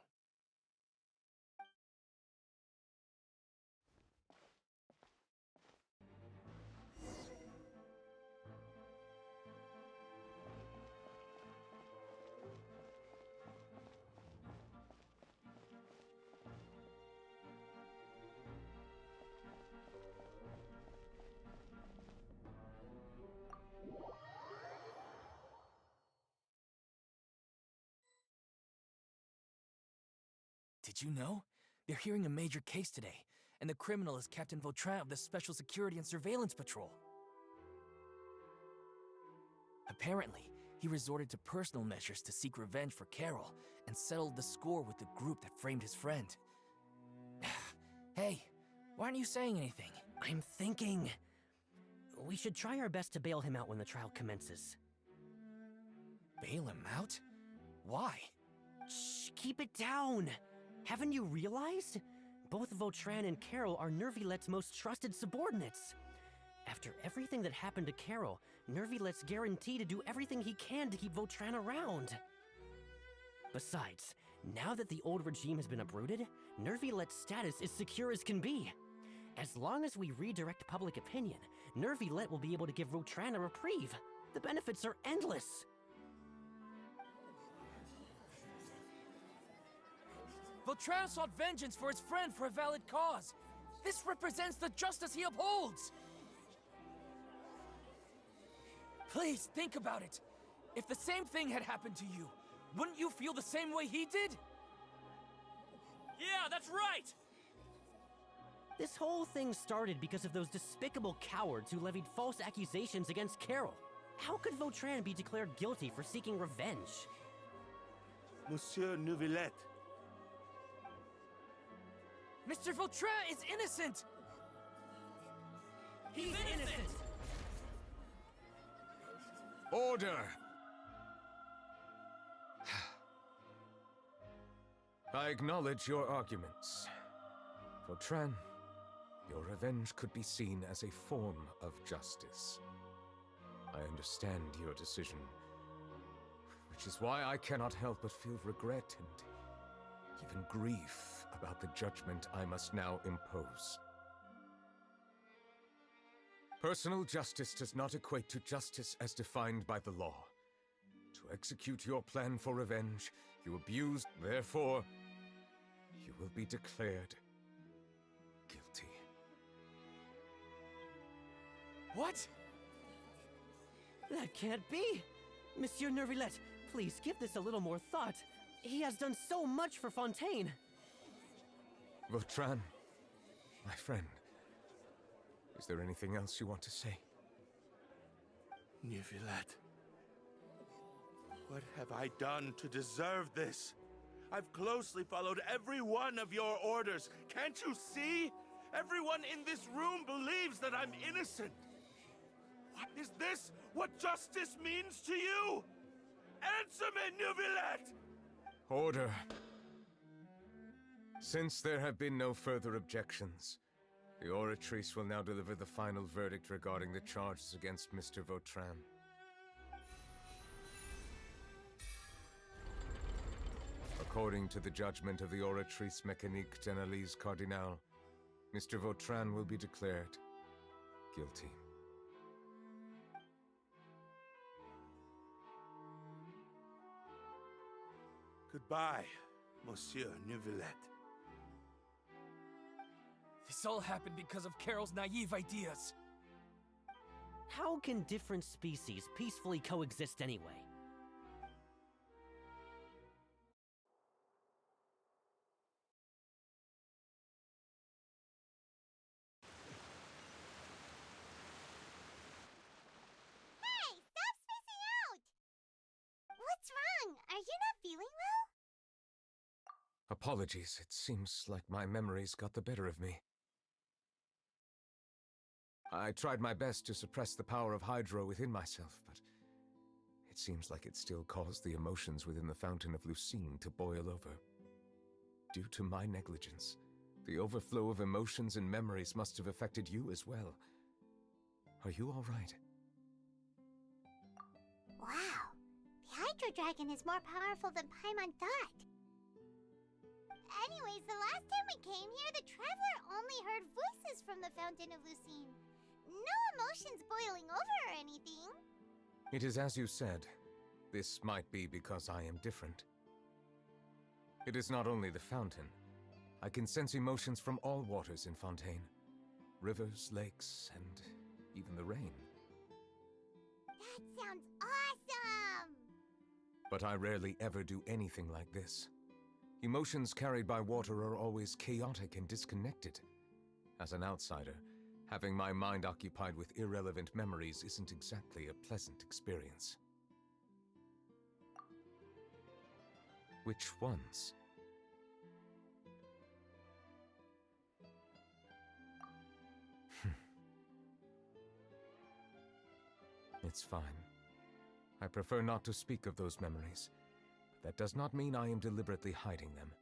Did you know? They're hearing a major case today, and the criminal is Captain Vautrin of the Special Security and Surveillance Patrol. Apparently, he resorted to personal measures to seek revenge for Carol, and settled the score with the group that framed his friend. Hey, why aren't you saying anything? I'm thinking... we should try our best to bail him out when the trial commences. Bail him out? Why? Shh, keep it down! Haven't you realized? Both Vautrin and Carol are Nёvillet's most trusted subordinates. After everything that happened to Carol, Nёvillet's guaranteed to do everything he can to keep Vautrin around. Besides, now that the old regime has been uprooted, Nёvillet's status is secure as can be. As long as we redirect public opinion, Nёvillet will be able to give Vautrin a reprieve. The benefits are endless. Vautrin sought vengeance for his friend for a valid cause. This represents the justice he upholds. Please, think about it. If the same thing had happened to you, wouldn't you feel the same way he did? Yeah, that's right! This whole thing started because of those despicable cowards who levied false accusations against Carol. How could Vautrin be declared guilty for seeking revenge? Monsieur Nёvillet. Mr. Vautrin is innocent! He's innocent! Order! I acknowledge your arguments. Vautrin, your revenge could be seen as a form of justice. I understand your decision, which is why I cannot help but feel regret and even grief about the judgment I must now impose. Personal justice does not equate to justice as defined by the law. To execute your plan for revenge, you abused, therefore, you will be declared guilty. What? That can't be! Monsieur Nёvillet, please give this a little more thought. He has done so much for Fontaine. Vautrin, my friend, is there anything else you want to say? Nёvillet, what have I done to deserve this? I've closely followed every one of your orders. Can't you see? Everyone in this room believes that I'm innocent. What is this? What justice means to you? Answer me, Nёvillet! Order. Since there have been no further objections, the Oratrice will now deliver the final verdict regarding the charges against Mr. Vautrin. According to the judgment of the Oratrice Mécanique d'Analyse Cardinal, Mr. Vautrin will be declared guilty. Goodbye, Monsieur Nёvillet. This all happened because of Carol's naive ideas. How can different species peacefully coexist anyway? Hey, stop spacing out! What's wrong? Are you not feeling well? Apologies, it seems like my memories got the better of me. I tried my best to suppress the power of Hydro within myself, but it seems like it still caused the emotions within the Fountain of Lucine to boil over. Due to my negligence, the overflow of emotions and memories must have affected you as well. Are you all right? Wow, the Hydro Dragon is more powerful than Paimon thought. Anyways, the last time we came here, the Traveler only heard voices from the Fountain of Lucine. No emotions boiling over or anything. It is as you said. This might be because I am different. It is not only the fountain. I can sense emotions from all waters in Fontaine. Rivers, lakes, and even the rain. That sounds awesome! But I rarely ever do anything like this. Emotions carried by water are always chaotic and disconnected. As an outsider, having my mind occupied with irrelevant memories isn't exactly a pleasant experience. Which ones? It's fine. I prefer not to speak of those memories. That does not mean I am deliberately hiding them.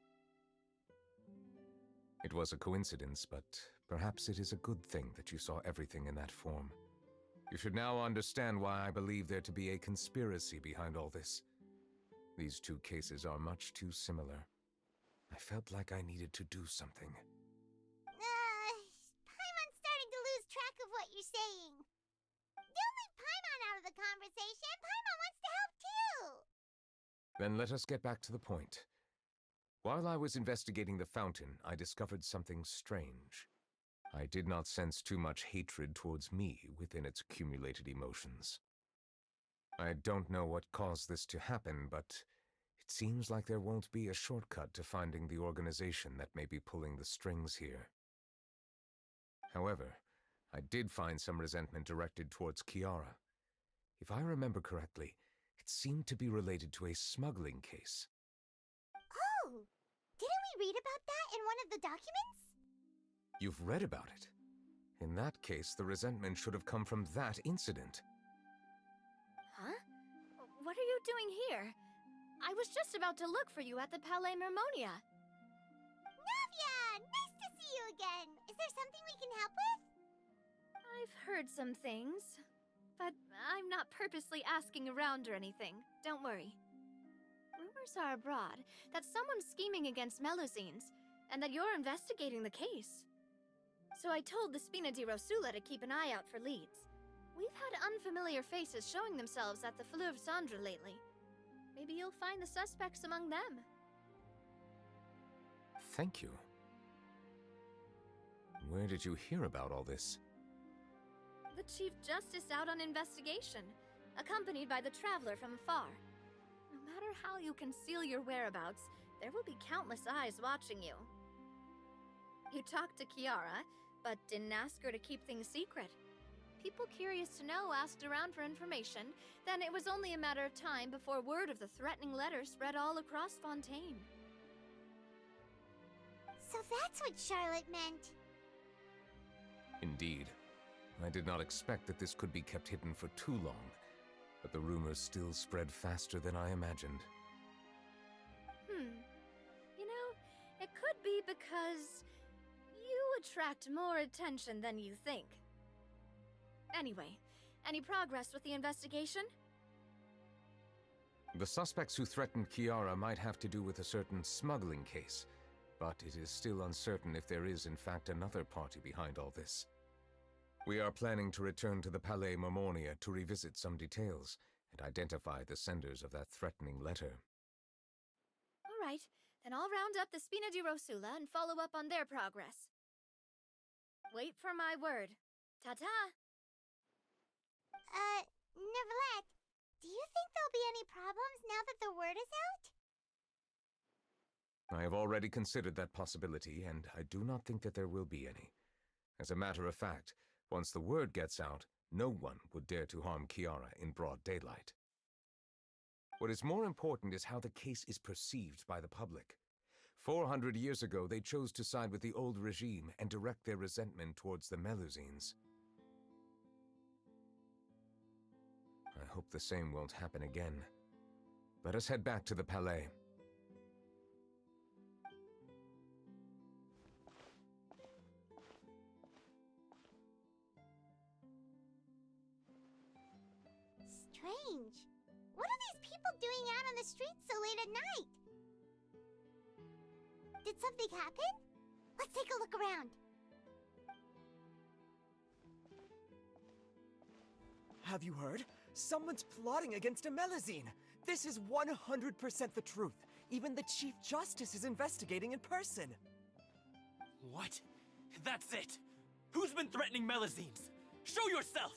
It was a coincidence, but perhaps it is a good thing that you saw everything in that form. You should now understand why I believe there to be a conspiracy behind all this. These two cases are much too similar. I felt like I needed to do something. Paimon's starting to lose track of what you're saying. Don't leave Paimon out of the conversation. Paimon wants to help too. Then let us get back to the point. While I was investigating the fountain, I discovered something strange. I did not sense too much hatred towards me within its accumulated emotions. I don't know what caused this to happen, but it seems like there won't be a shortcut to finding the organization that may be pulling the strings here. However, I did find some resentment directed towards Kiara. If I remember correctly, it seemed to be related to a smuggling case. Oh! Didn't we read about that in one of the documents? You've read about it? In that case, the resentment should have come from that incident. Huh? What are you doing here? I was just about to look for you at the Palais Mermonia. Navia! Nice to see you again! Is there something we can help with? I've heard some things, but I'm not purposely asking around or anything. Don't worry. Rumors are abroad that someone's scheming against Melusines, and that you're investigating the case. So I told the Spina di Rosula to keep an eye out for leads. We've had unfamiliar faces showing themselves at the Fleuve Cendre lately. Maybe you'll find the suspects among them. Thank you. Where did you hear about all this? The Chief Justice out on investigation, accompanied by the Traveler from afar. No matter how you conceal your whereabouts, there will be countless eyes watching you. You talked to Kiara, but didn't ask her to keep things secret. People curious to know asked around for information, then it was only a matter of time before word of the threatening letter spread all across Fontaine. So that's what Charlotte meant. Indeed. I did not expect that this could be kept hidden for too long, but the rumors still spread faster than I imagined. You know, it could be because you attract more attention than you think. Anyway, any progress with the investigation? The suspects who threatened Kiara might have to do with a certain smuggling case, but it is still uncertain if there is in fact another party behind all this. We are planning to return to the Palais Mermonia to revisit some details and identify the senders of that threatening letter. All right, then I'll round up the Spina di Rosula and follow up on their progress. Wait for my word. Ta-ta! Nёvillet, do you think there'll be any problems now that the word is out? I have already considered that possibility, and I do not think that there will be any. As a matter of fact, once the word gets out, no one would dare to harm Kiara in broad daylight. What is more important is how the case is perceived by the public. 400 years ago, they chose to side with the old regime and direct their resentment towards the Melusines. I hope the same won't happen again. Let us head back to the Palais. Strange. What are these people doing out on the streets so late at night? Did something happen? Let's take a look around. Have you heard? Someone's plotting against a Melusine. This is 100% the truth. Even the Chief Justice is investigating in person. What? That's it! Who's been threatening Melusines? Show yourself!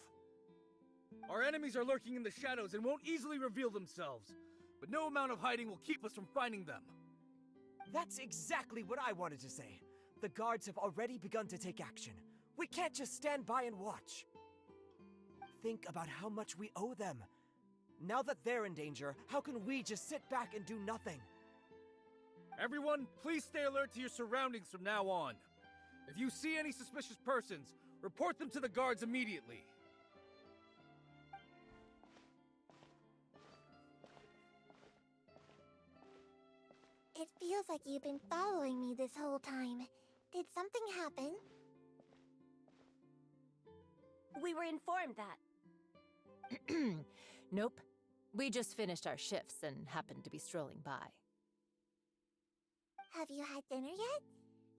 Our enemies are lurking in the shadows and won't easily reveal themselves. But no amount of hiding will keep us from finding them. That's exactly what I wanted to say. The guards have already begun to take action. We can't just stand by and watch. Think about how much we owe them. Now that they're in danger, how can we just sit back and do nothing? Everyone, please stay alert to your surroundings from now on. If you see any suspicious persons, report them to the guards immediately. It feels like you've been following me this whole time. Did something happen? We were informed that. Nope. We just finished our shifts and happened to be strolling by. Have you had dinner yet?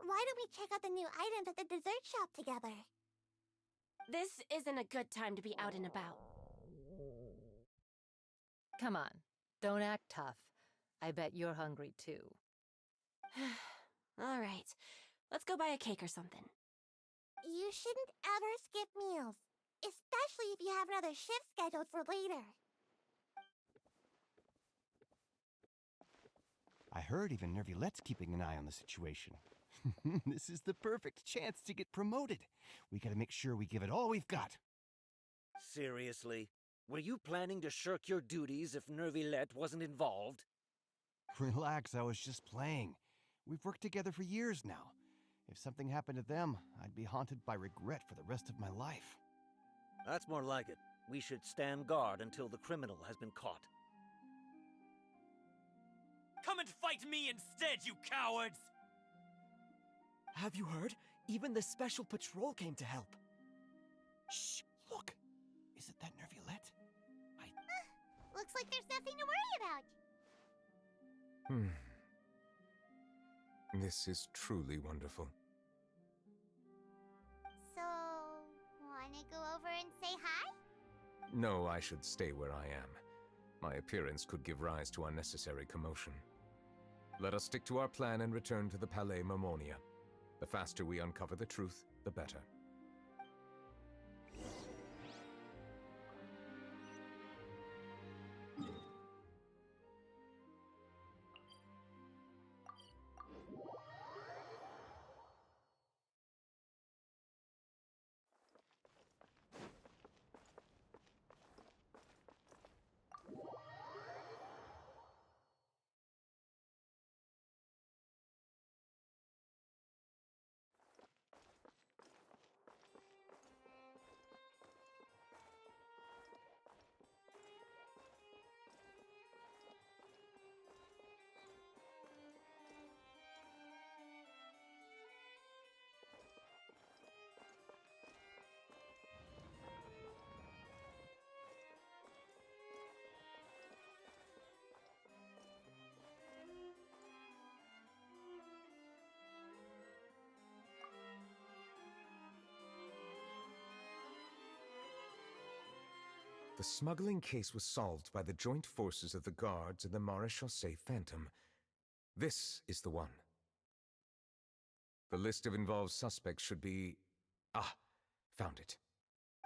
Why don't we check out the new items at the dessert shop together? This isn't a good time to be out and about. Come on, don't act tough. I bet you're hungry too. All right, let's go buy a cake or something. You shouldn't ever skip meals, especially if you have another shift scheduled for later. I heard even Nёvillet's keeping an eye on the situation. This is the perfect chance to get promoted. We gotta make sure we give it all we've got. Seriously? Were you planning to shirk your duties if Nёvillet wasn't involved? Relax, I was just playing. We've worked together for years now. If something happened to them, I'd be haunted by regret for the rest of my life. That's more like it. We should stand guard until the criminal has been caught. Come and fight me instead, you cowards! Have you heard? Even the special patrol came to help. Shh! Look! Isn't that Nёvillet? Looks like there's nothing to worry about. This is truly wonderful. So, wanna go over and say hi? No, I should stay where I am. My appearance could give rise to unnecessary commotion. Let us stick to our plan and return to the Palais Mermonia. The faster we uncover the truth, the better. The smuggling case was solved by the joint forces of the guards and the Maréchaussée Phantom. This is the one. The list of involved suspects should be... found it.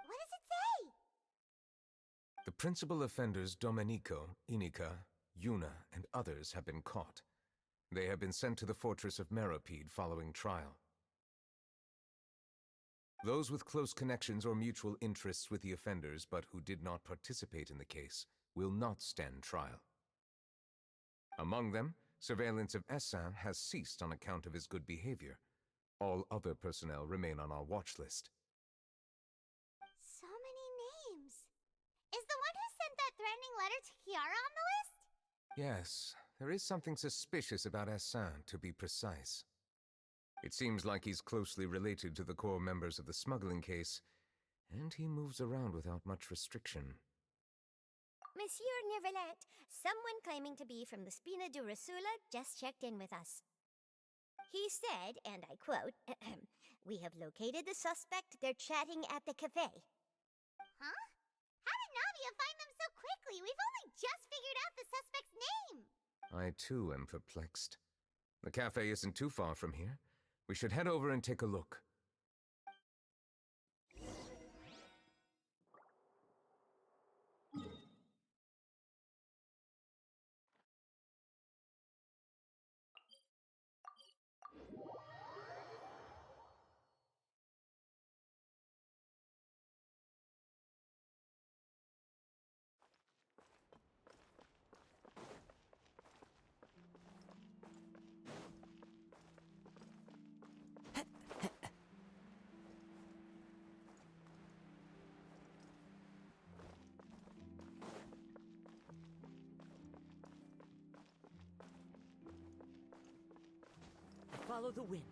What does it say? The principal offenders Domenico, Inica, Yuna, and others have been caught. They have been sent to the fortress of Meropide following trial. Those with close connections or mutual interests with the offenders but who did not participate in the case will not stand trial. Among them, surveillance of Essin has ceased on account of his good behavior. All other personnel remain on our watch list. So many names. Is the one who sent that threatening letter to Kiara on the list? Yes, there is something suspicious about Essin, to be precise. It seems like he's closely related to the core members of the smuggling case, and he moves around without much restriction. Monsieur Nёvillet, someone claiming to be from the Spina di Resula just checked in with us. He said, and I quote, "We have located the suspect. They're chatting at the cafe." Huh? How did Navia find them so quickly? We've only just figured out the suspect's name. I too am perplexed. The cafe isn't too far from here. We should head over and take a look. Follow the wind.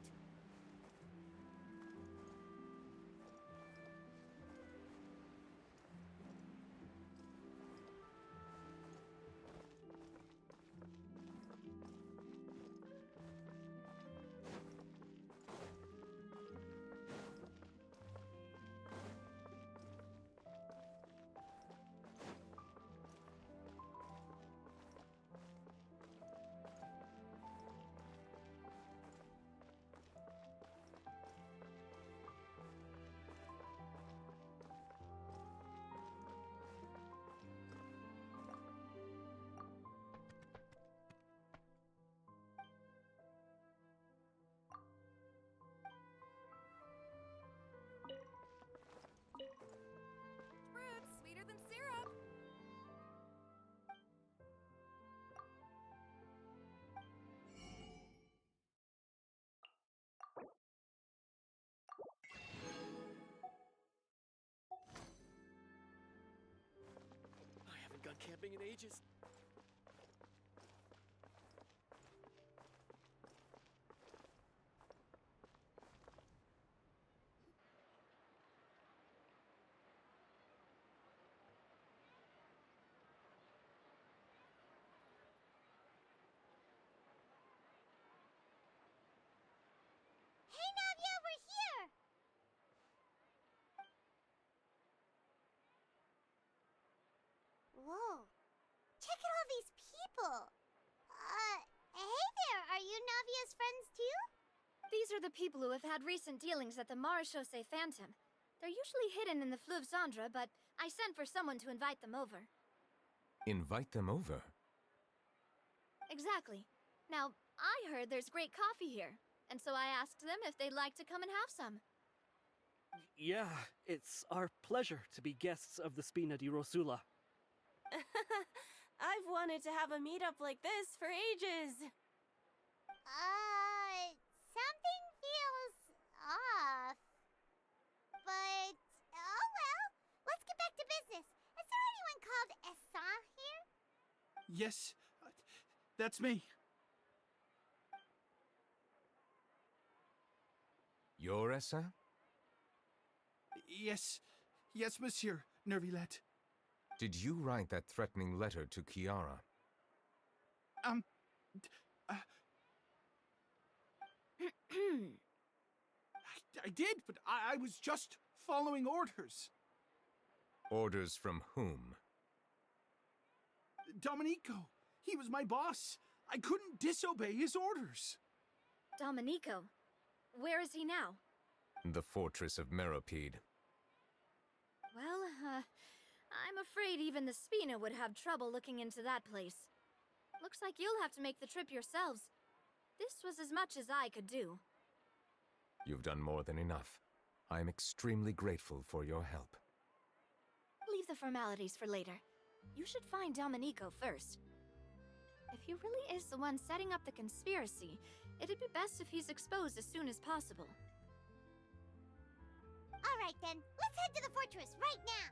Fruit's sweeter than syrup. I haven't gone camping in ages. Hey, Navia, we're here! Whoa. Check out all these people! Hey there, are you Navia's friends too? These are the people who have had recent dealings at the Marechaussee Phantom. They're usually hidden in the Fleuve Cendre, but I sent for someone to invite them over. Invite them over? Exactly. Now, I heard there's great coffee here, and so I asked them if they'd like to come and have some. Yeah, it's our pleasure to be guests of the Spina di Rosula. I've wanted to have a meetup like this for ages. Something feels off. But, oh well, let's get back to business. Is there anyone called Essan here? Yes, that's me. You're Essa? Yes, Monsieur Nёvillet. Did you write that threatening letter to Kiara? I did, but I was just following orders. Orders from whom? Domenico. He was my boss. I couldn't disobey his orders. Domenico? Where is he now? The fortress of Meropide. Well, I'm afraid even the Spina would have trouble looking into that place. Looks like you'll have to make the trip yourselves. This was as much as I could do. You've done more than enough. I am extremely grateful for your help. Leave the formalities for later. You should find Domenico first. If he really is the one setting up the conspiracy, it'd be best if he's exposed as soon as possible. All right then, let's head to the fortress right now!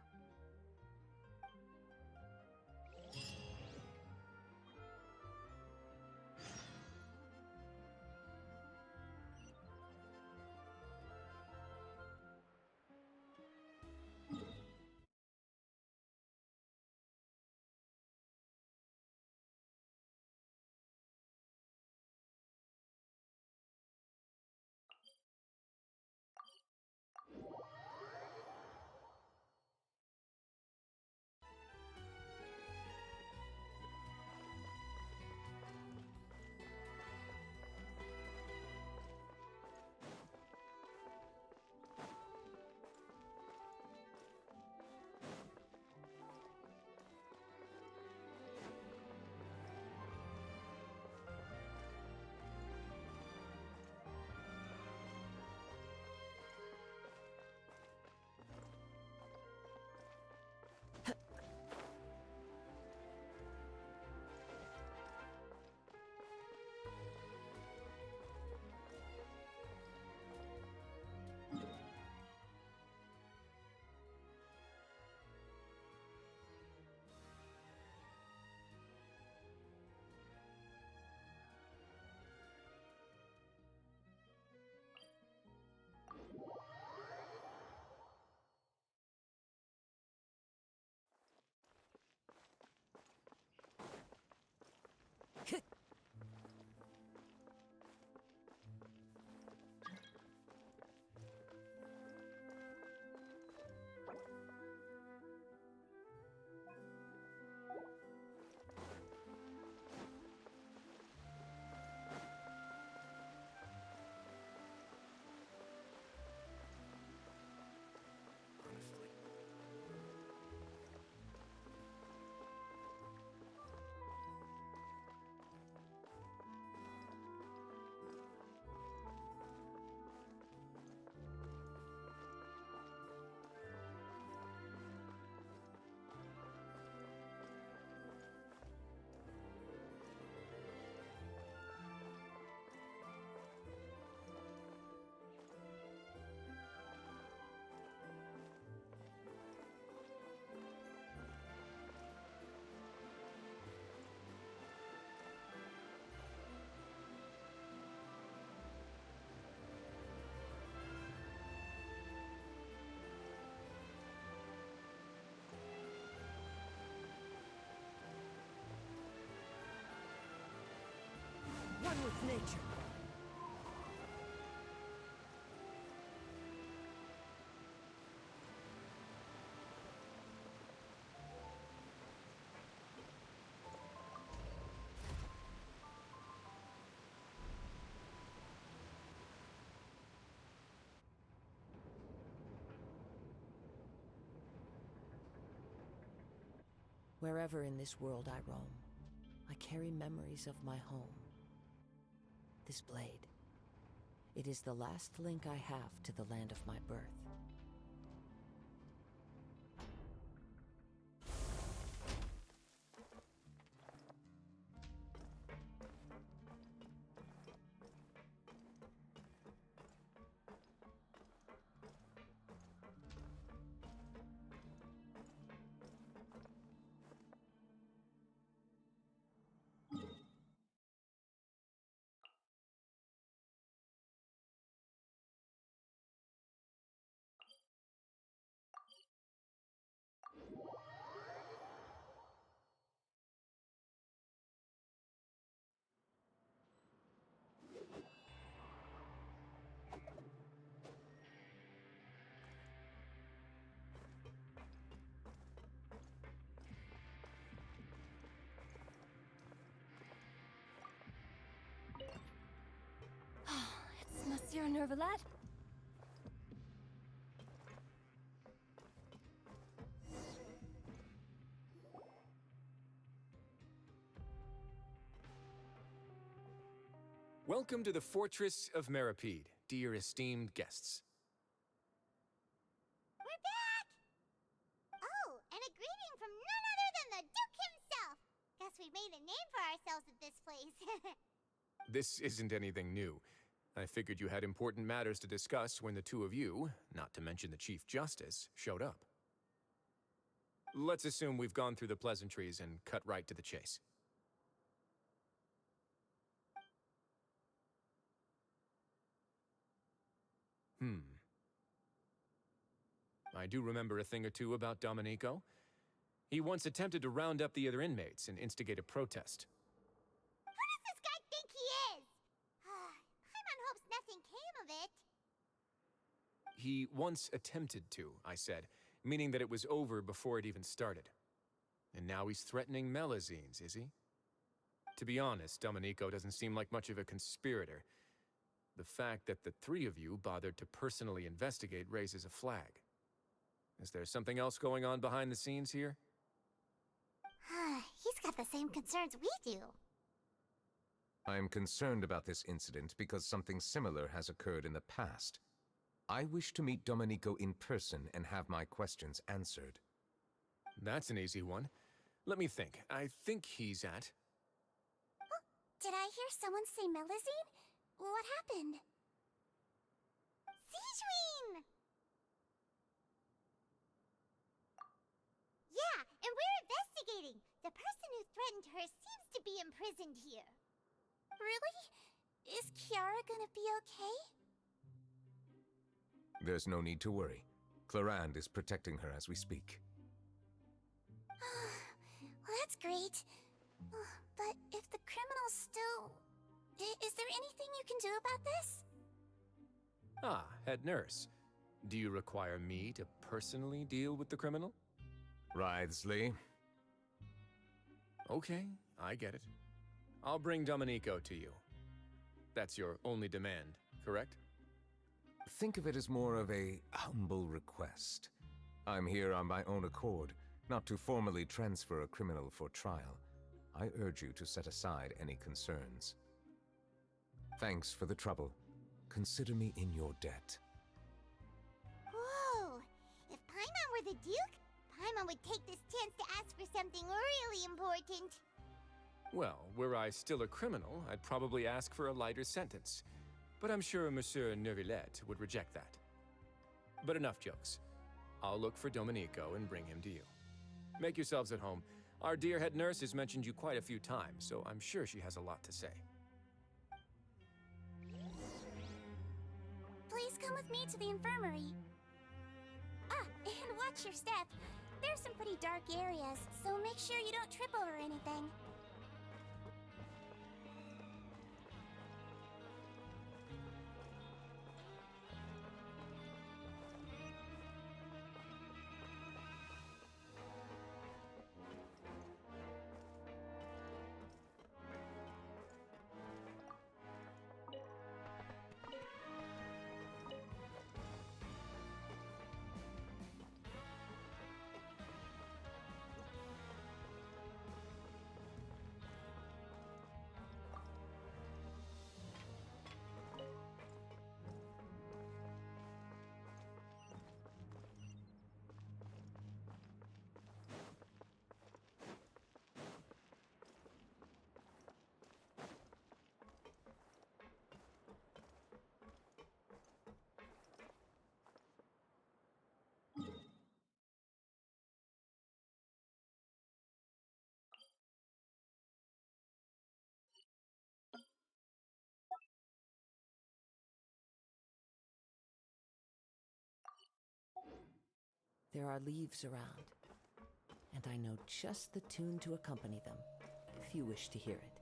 with nature. Wherever in this world I roam, I carry memories of my home. This blade, it is the last link I have to the land of my birth. It's Monsieur Nёvillet. Welcome to the Fortress of Meripede, dear esteemed guests. We're back! Oh, and a greeting from none other than the Duke himself! Guess we made a name for ourselves at this place. This isn't anything new. I figured you had important matters to discuss when the two of you, not to mention the Chief Justice, showed up. Let's assume we've gone through the pleasantries and cut right to the chase. I do remember a thing or two about Domenico. He once attempted to round up the other inmates and instigate a protest. Who does this guy think he is? Paimon hopes nothing came of it. He once attempted to, I said, meaning that it was over before it even started. And now he's threatening Melazines, is he? To be honest, Domenico doesn't seem like much of a conspirator. The fact that the three of you bothered to personally investigate raises a flag. Is there something else going on behind the scenes here? He's got the same concerns we do. I am concerned about this incident because something similar has occurred in the past. I wish to meet Domenico in person and have my questions answered. That's an easy one. Let me think. I think he's at... Oh, did I hear someone say Melazine? What happened? Sijuin! Yeah, and we're investigating. The person who threatened her seems to be imprisoned here. Really? Is Kiara gonna be okay? There's no need to worry. Clarande is protecting her as we speak. Well, that's great. But if the criminal's still... Is there anything you can do about this? Ah, head nurse. Do you require me to personally deal with the criminal? Writhsley. Okay, I get it. I'll bring Domenico to you. That's your only demand, correct? Think of it as more of a humble request. I'm here on my own accord, not to formally transfer a criminal for trial. I urge you to set aside any concerns. Thanks for the trouble. Consider me in your debt. Whoa! If Paimon were the Duke, Paimon would take this chance to ask for something really important. Well, were I still a criminal, I'd probably ask for a lighter sentence. But I'm sure Monsieur Nёvillet would reject that. But enough jokes. I'll look for Domenico and bring him to you. Make yourselves at home. Our dear head nurse has mentioned you quite a few times, so I'm sure she has a lot to say. Please come with me to the infirmary. Ah, and watch your step. There's some pretty dark areas, so make sure you don't trip over anything. There are leaves around, and I know just the tune to accompany them, if you wish to hear it.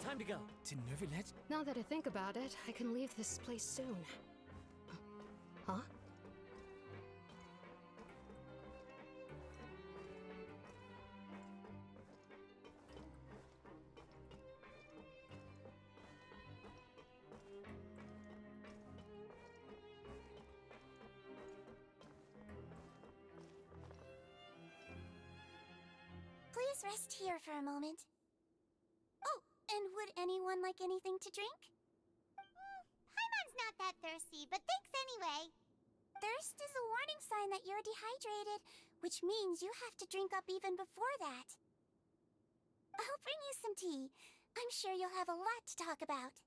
Time to go. To Nёvillет? Now that I think about it, I can leave this place soon. Huh? Please rest here for a moment. Oh, and would anyone like anything to drink? Paimon's not that thirsty, but thanks anyway. Thirst is a warning sign that you're dehydrated, which means you have to drink up even before that. I'll bring you some tea. I'm sure you'll have a lot to talk about.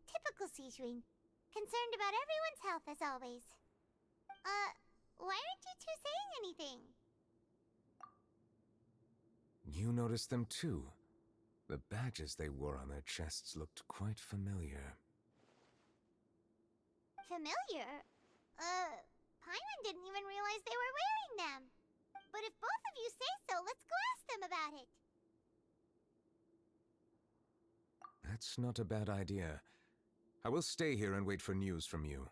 Typical Sejuin. Concerned about everyone's health as always. Why aren't you two saying anything? You noticed them too. The badges they wore on their chests looked quite familiar. Familiar? Paimon didn't even realize they were wearing them. But if both of you say so, let's go ask them about it. That's not a bad idea. I will stay here and wait for news from you.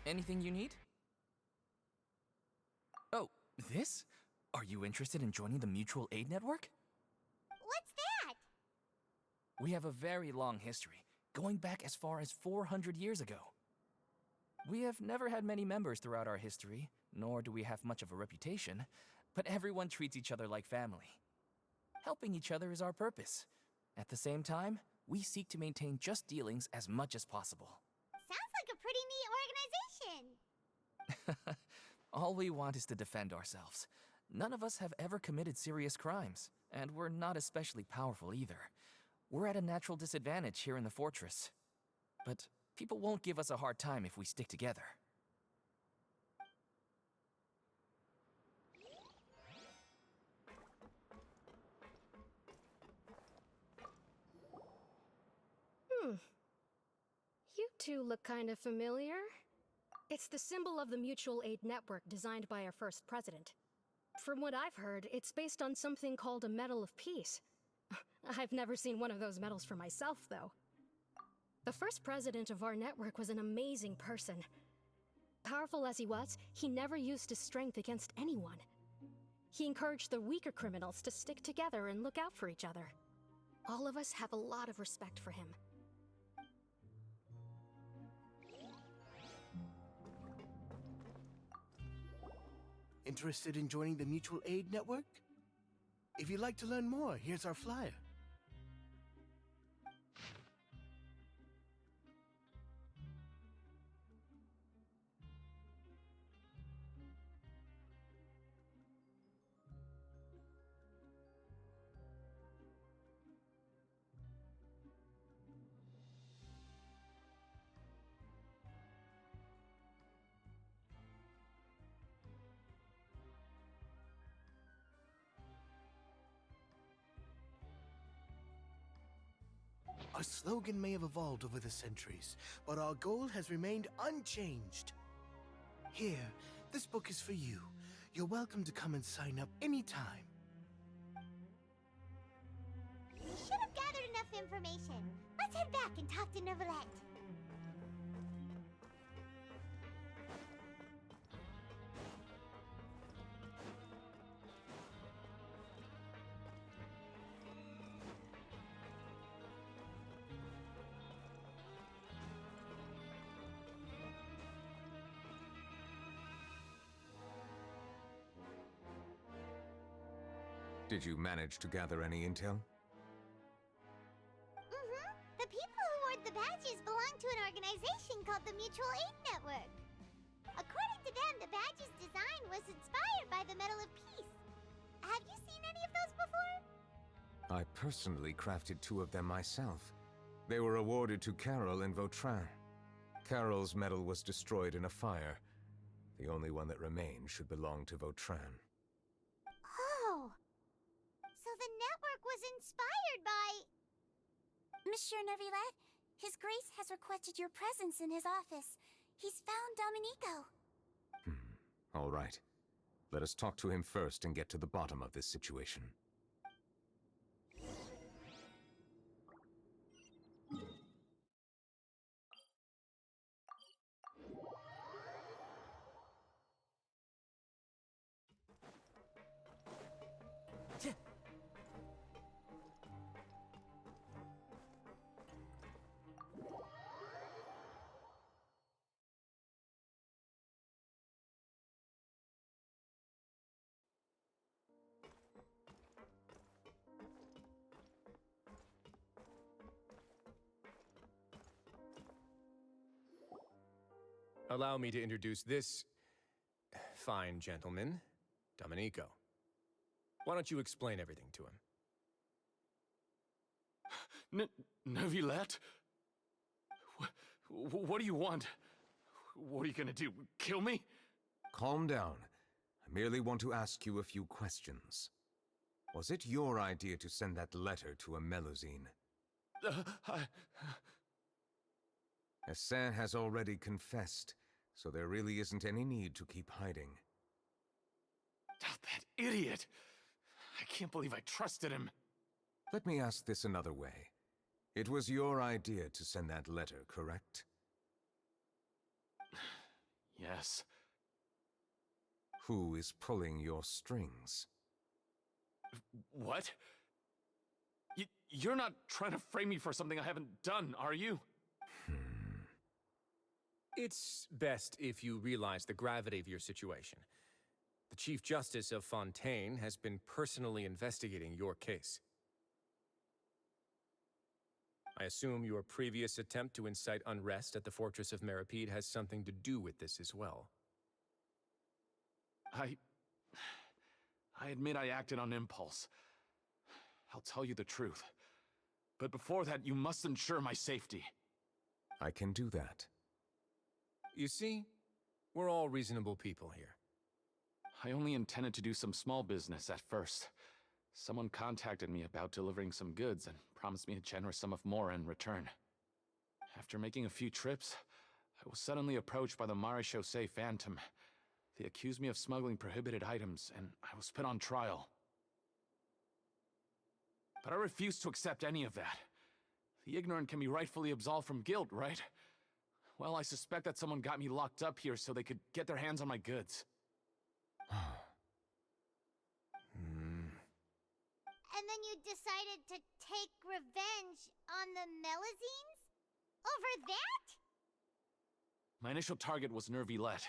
Anything you need? Oh, this? Are you interested in joining the Mutual Aid Network? What's that? We have a very long history, going back as far as 400 years ago. We have never had many members throughout our history, nor do we have much of a reputation, but everyone treats each other like family. Helping each other is our purpose. At the same time, we seek to maintain just dealings as much as possible. Sounds like a pretty neat organization. All we want is to defend ourselves. None of us have ever committed serious crimes, and we're not especially powerful either. We're at a natural disadvantage here in the fortress. But people won't give us a hard time if we stick together. You two look kind of familiar. It's the symbol of the Mutual Aid Network designed by our first president. From what I've heard, it's based on something called a Medal of Peace. I've never seen one of those medals for myself, though. The first president of our network was an amazing person. Powerful as he was, he never used his strength against anyone. He encouraged the weaker criminals to stick together and look out for each other. All of us have a lot of respect for him. Interested in joining the Mutual Aid Network? If you'd like to learn more, here's our flyer. Our slogan may have evolved over the centuries, but our goal has remained unchanged. Here, this book is for you. You're welcome to come and sign up anytime. We should have gathered enough information. Let's head back and talk to Nёvillet. Did you manage to gather any intel? The people who wore the badges belong to an organization called the Mutual Aid Network. According to them, the badge's design was inspired by the Medal of Peace. Have you seen any of those before? I personally crafted 2 of them myself. They were awarded to Carol and Vautrin. Carol's medal was destroyed in a fire. The only one that remained should belong to Vautrin. Oh! So the network was inspired by... Monsieur Nёvillet, His Grace has requested your presence in his office. He's found Domenico. All right. Let us talk to him first and get to the bottom of this situation. Allow me to introduce this fine gentleman, Domenico. Why don't you explain everything to him? Nёvillet? What do you want? What are you gonna do? Kill me? Calm down. I merely want to ask you a few questions. Was it your idea to send that letter to a Melusine? Hassan has already confessed, so there really isn't any need to keep hiding. That idiot! I can't believe I trusted him. Let me ask this another way. It was your idea to send that letter, correct? Yes. Who is pulling your strings? What? You're not trying to frame me for something I haven't done, are you? It's best if you realize the gravity of your situation. The Chief Justice of Fontейna has been personally investigating your case. I assume your previous attempt to incite unrest at the Fortress of Meripede has something to do with this as well. I admit I acted on impulse. I'll tell you the truth. But before that, you must ensure my safety. I can do that. You see, we're all reasonable people here. I only intended to do some small business at first. Someone contacted me about delivering some goods and promised me a generous sum of more in return. After making a few trips, I was suddenly approached by the Marechaussee Phantom. They accused me of smuggling prohibited items, and I was put on trial. But I refused to accept any of that. The ignorant can be rightfully absolved from guilt, right? Well, I suspect that someone got me locked up here so they could get their hands on my goods. And then you decided to take revenge on the Melusines? Over that? My initial target was Nёvillet.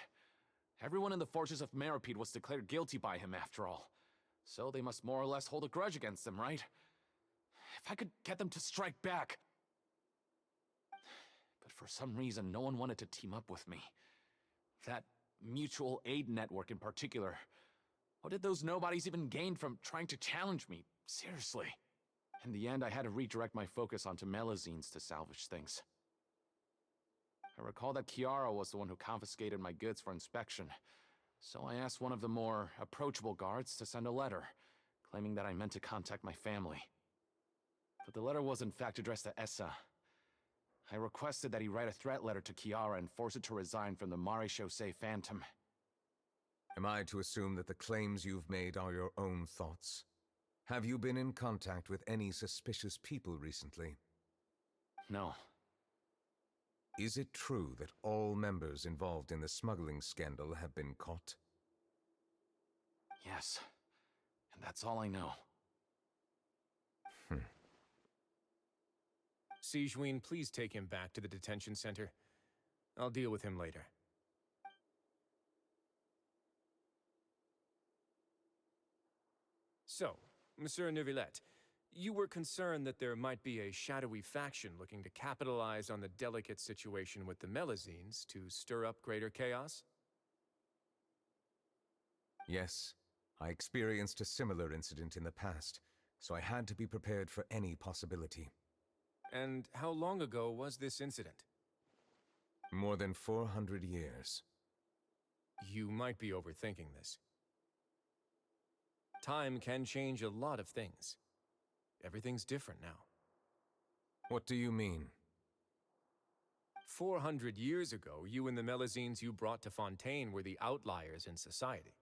Everyone in the Fortress of Meripede was declared guilty by him, after all. So they must more or less hold a grudge against him, right? If I could get them to strike back... But for some reason, no one wanted to team up with me. That mutual aid network in particular. What did those nobodies even gain from trying to challenge me? Seriously. In the end, I had to redirect my focus onto Melusines to salvage things. I recall that Chiara was the one who confiscated my goods for inspection, so I asked one of the more approachable guards to send a letter, claiming that I meant to contact my family. But the letter was in fact addressed to Essa. I requested that he write a threat letter to Kiara and force her to resign from the Marechaussee Phantom. Am I to assume that the claims you've made are your own thoughts? Have you been in contact with any suspicious people recently? No. Is it true that all members involved in the smuggling scandal have been caught? Yes. And that's all I know. Sijween, please take him back to the detention center. I'll deal with him later. So, Monsieur Nёvillet, you were concerned that there might be a shadowy faction looking to capitalize on the delicate situation with the Melusines to stir up greater chaos? Yes, I experienced a similar incident in the past, so I had to be prepared for any possibility. And how long ago was this incident? More than 400 years. You might be overthinking this. Time can change a lot of things. Everything's different now. What do you mean? 400 years ago, you and the Melusines you brought to Fontaine were the outliers in society.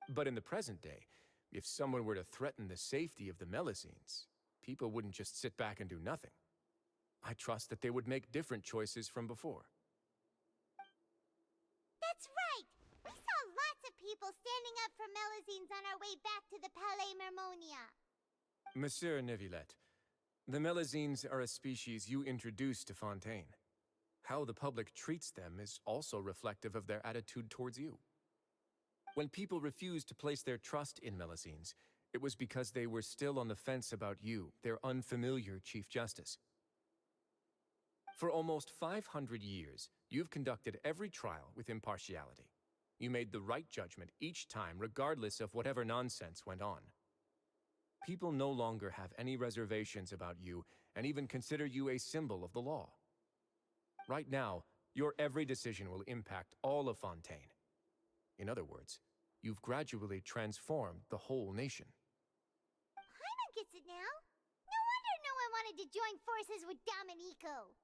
But in the present day, if someone were to threaten the safety of the Melusines, people wouldn't just sit back and do nothing. I trust that they would make different choices from before. That's right! We saw lots of people standing up for Melusines on our way back to the Palais Mermonia. Monsieur Nёvillet, the Melusines are a species you introduced to Fontaine. How the public treats them is also reflective of their attitude towards you. When people refused to place their trust in Melusines, it was because they were still on the fence about you, their unfamiliar Chief Justice. For almost 500 years, you've conducted every trial with impartiality. You made the right judgment each time, regardless of whatever nonsense went on. People no longer have any reservations about you and even consider you a symbol of the law. Right now, your every decision will impact all of Fontaine. In other words, you've gradually transformed the whole nation. Paimon gets it now. No wonder no one wanted to join forces with Domenico.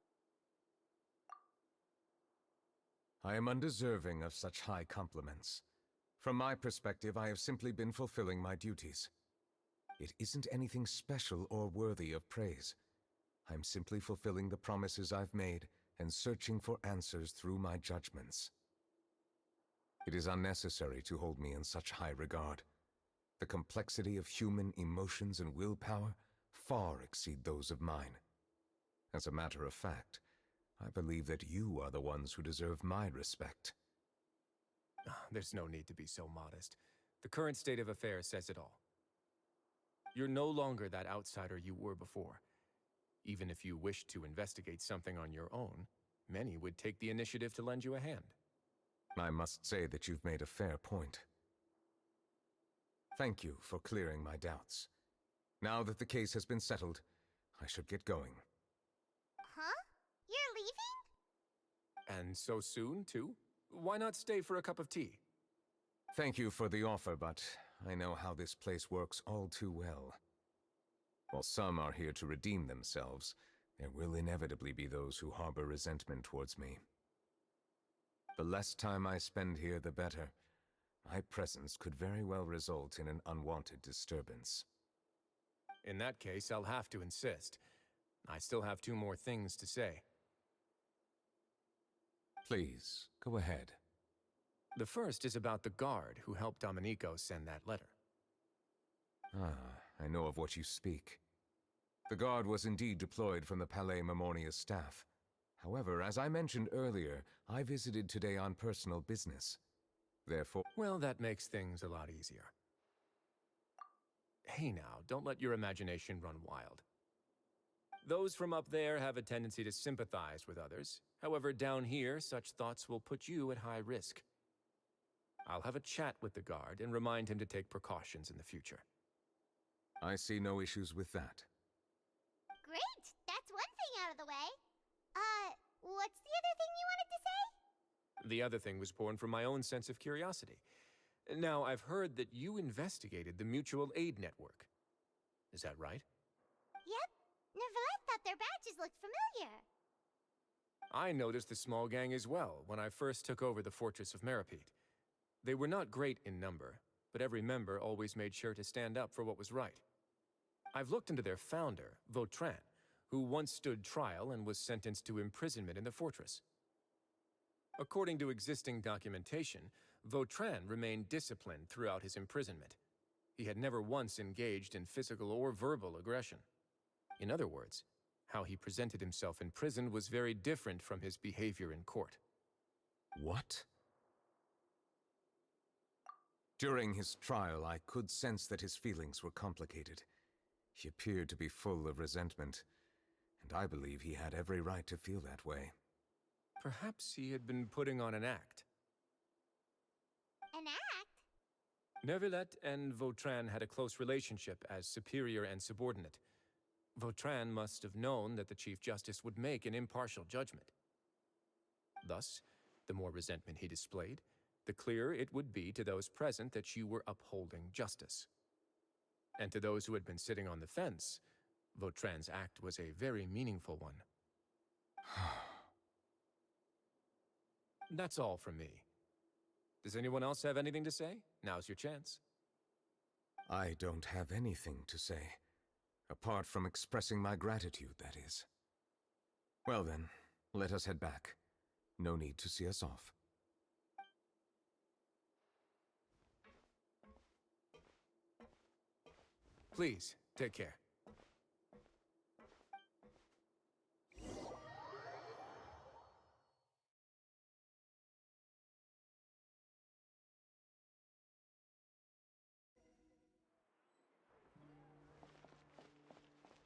I am undeserving of such high compliments. From my perspective, I have simply been fulfilling my duties. It isn't anything special or worthy of praise. I'm simply fulfilling the promises I've made and searching for answers through my judgments. It is unnecessary to hold me in such high regard. The complexity of human emotions and willpower far exceed those of mine. As a matter of fact, I believe that you are the ones who deserve my respect. There's no need to be so modest. The current state of affairs says it all. You're no longer that outsider you were before. Even if you wished to investigate something on your own, many would take the initiative to lend you a hand. I must say that you've made a fair point. Thank you for clearing my doubts. Now that the case has been settled, I should get going. Huh? You're leaving? And so soon, too? Why not stay for a cup of tea? Thank you for the offer, but I know how this place works all too well. While some are here to redeem themselves, there will inevitably be those who harbor resentment towards me. The less time I spend here, the better. My presence could very well result in an unwanted disturbance. In that case, I'll have to insist. I still have 2 more things to say. Please, go ahead. The first is about the guard who helped Domenico send that letter. I know of what you speak. The guard was indeed deployed from the Palais Mermonia staff. However, as I mentioned earlier, I visited today on personal business. Therefore... Well, that makes things a lot easier. Hey now, don't let your imagination run wild. Those from up there have a tendency to sympathize with others. However, down here, such thoughts will put you at high risk. I'll have a chat with the guard and remind him to take precautions in the future. I see no issues with that. Great! That's one thing out of the way. What's the other thing you wanted to say? The other thing was born from my own sense of curiosity. Now, I've heard that you investigated the mutual aid network. Is that right? Yep. Nёvillett thought their badges looked familiar. I noticed the small gang as well when I first took over the Fortress of Meripede. They were not great in number, but every member always made sure to stand up for what was right. I've looked into their founder, Vautrin, who once stood trial and was sentenced to imprisonment in the fortress. According to existing documentation, Vautrin remained disciplined throughout his imprisonment. He had never once engaged in physical or verbal aggression. In other words, how he presented himself in prison was very different from his behavior in court. What? During his trial, I could sense that his feelings were complicated. He appeared to be full of resentment, and I believe he had every right to feel that way. Perhaps he had been putting on an act. An act? Nёvillett and Vautrin had a close relationship as superior and subordinate. Vautrin must have known that the Chief Justice would make an impartial judgment. Thus, the more resentment he displayed, the clearer it would be to those present that you were upholding justice. And to those who had been sitting on the fence, Vautrin's act was a very meaningful one. That's all from me. Does anyone else have anything to say? Now's your chance. I don't have anything to say. Apart from expressing my gratitude, that is. Well then, let us head back. No need to see us off. Please, take care.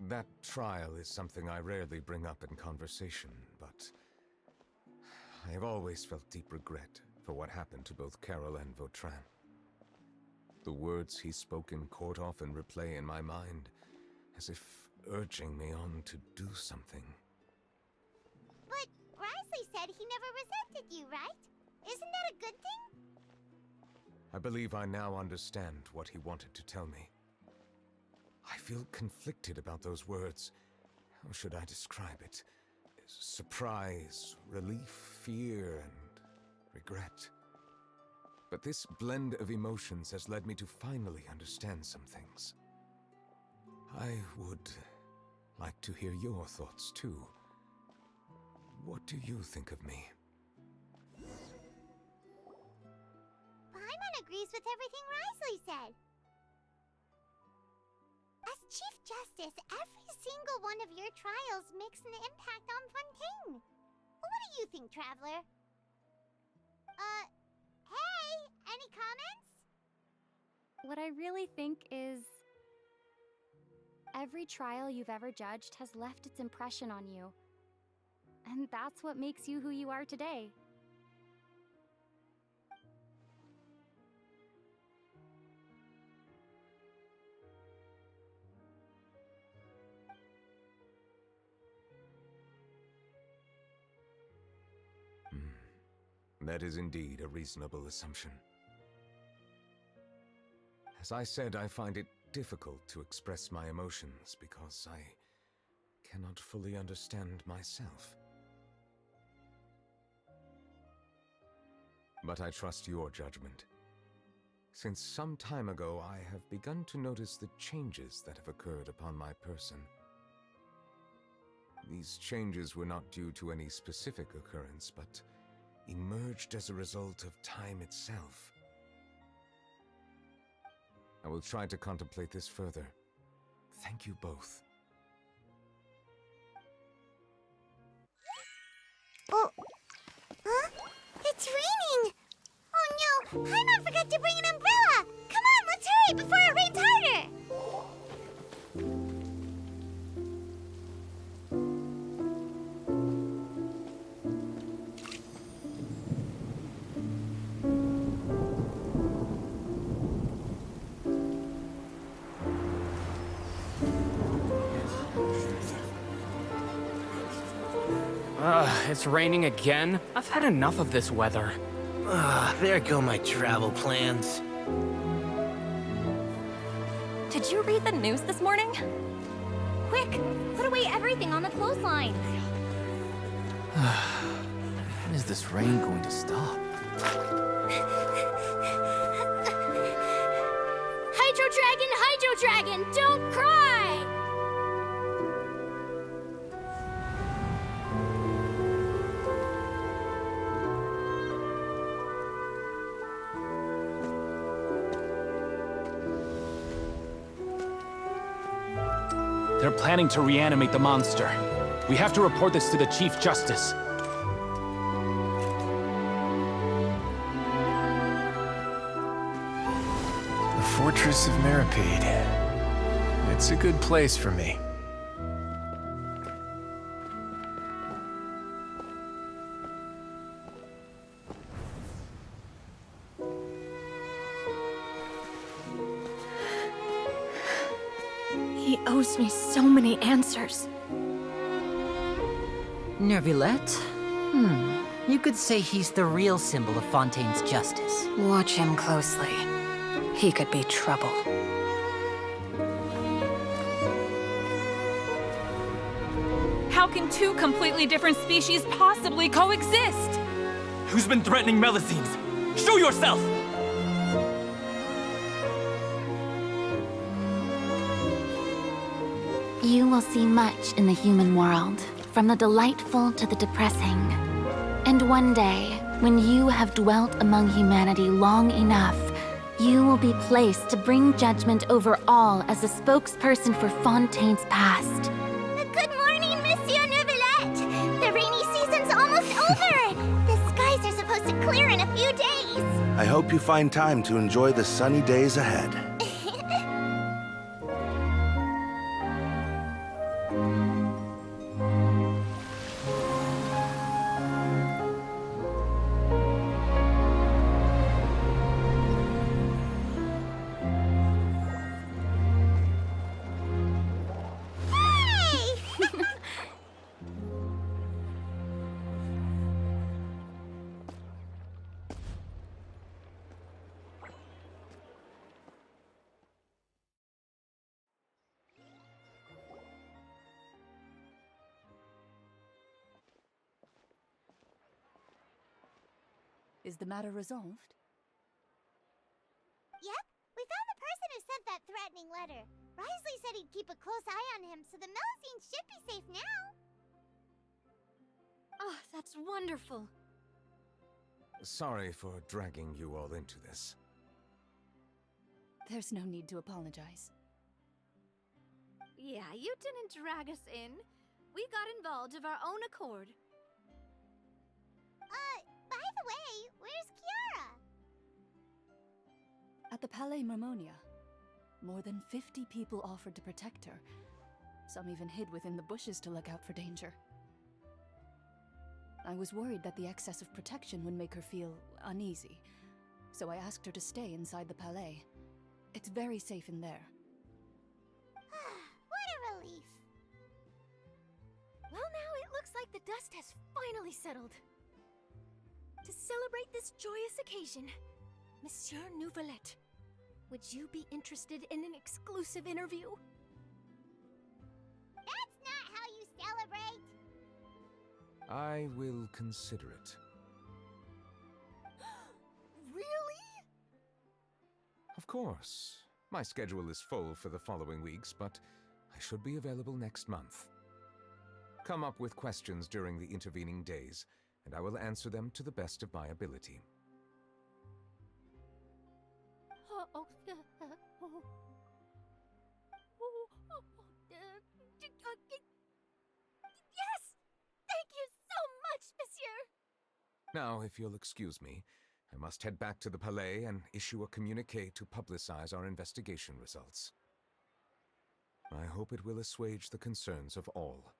That trial is something I rarely bring up in conversation, but I have always felt deep regret for what happened to both Carol and Vautrin. The words he spoke in court often replay in my mind, as if urging me on to do something. But Risley said he never resented you, right? Isn't that a good thing? I believe I now understand what he wanted to tell me. I feel conflicted about those words. How should I describe it? Surprise, relief, fear, and regret. But this blend of emotions has led me to finally understand some things. I would like to hear your thoughts, too. What do you think of me? Paimon agrees with everything Risley said. As Chief Justice, every single one of your trials makes an impact on Fontaine. What do you think, Traveler? Hey, any comments? What I really think is... every trial you've ever judged has left its impression on you. And that's what makes you who you are today. That is indeed a reasonable assumption. As I said, I find it difficult to express my emotions because I cannot fully understand myself. But I trust your judgment. Since some time ago, I have begun to notice the changes that have occurred upon my person. These changes were not due to any specific occurrence, but emerged as a result of time itself. I will try to contemplate this further. Thank you both. Oh! Huh? It's raining! Oh no! Paimon forgot to bring an umbrella! Come on, let's hurry before it rains harder! It's raining again? I've had enough of this weather. There go my travel plans. Did you read the news this morning? Quick, put away everything on the clothesline. When is this rain going to stop? Hydro Dragon, don't cry! They're planning to reanimate the monster. We have to report this to the Chief Justice. The Fortress of Meripede. It's a good place for me. He owes me so many answers. Nёvillet? You could say he's the real symbol of Fontaine's justice. Watch him closely. He could be trouble. How can two completely different species possibly coexist? Who's been threatening Melazines? Show yourself! You will see much in the human world, from the delightful to the depressing. And one day, when you have dwelt among humanity long enough, you will be placed to bring judgment over all as a spokesperson for Fontaine's past. Good morning, Monsieur Nёvillet! The rainy season's almost over! The skies are supposed to clear in a few days! I hope you find time to enjoy the sunny days ahead. Is the matter resolved? Yep, we found the person who sent that threatening letter. Risley said he'd keep a close eye on him, so the Melazines should be safe now. Oh, that's wonderful. Sorry for dragging you all into this. There's no need to apologize. Yeah, you didn't drag us in. We got involved of our own accord. By the way, where's Kiara? At the Palais Mermonia, more than 50 people offered to protect her. Some even hid within the bushes to look out for danger. I was worried that the excess of protection would make her feel uneasy, so I asked her to stay inside the Palais. It's very safe in there. What a relief. Well, now it looks like the dust has finally settled. To celebrate this joyous occasion, Monsieur Nёvillet, would you be interested in an exclusive interview? That's not how you celebrate! I will consider it. Really? Of course. My schedule is full for the following weeks, but I should be available next month. Come up with questions during the intervening days, and I will answer them to the best of my ability. Yes! Thank you so much, Monsieur! Now, if you'll excuse me, I must head back to the Palais and issue a communique to publicize our investigation results. I hope it will assuage the concerns of all.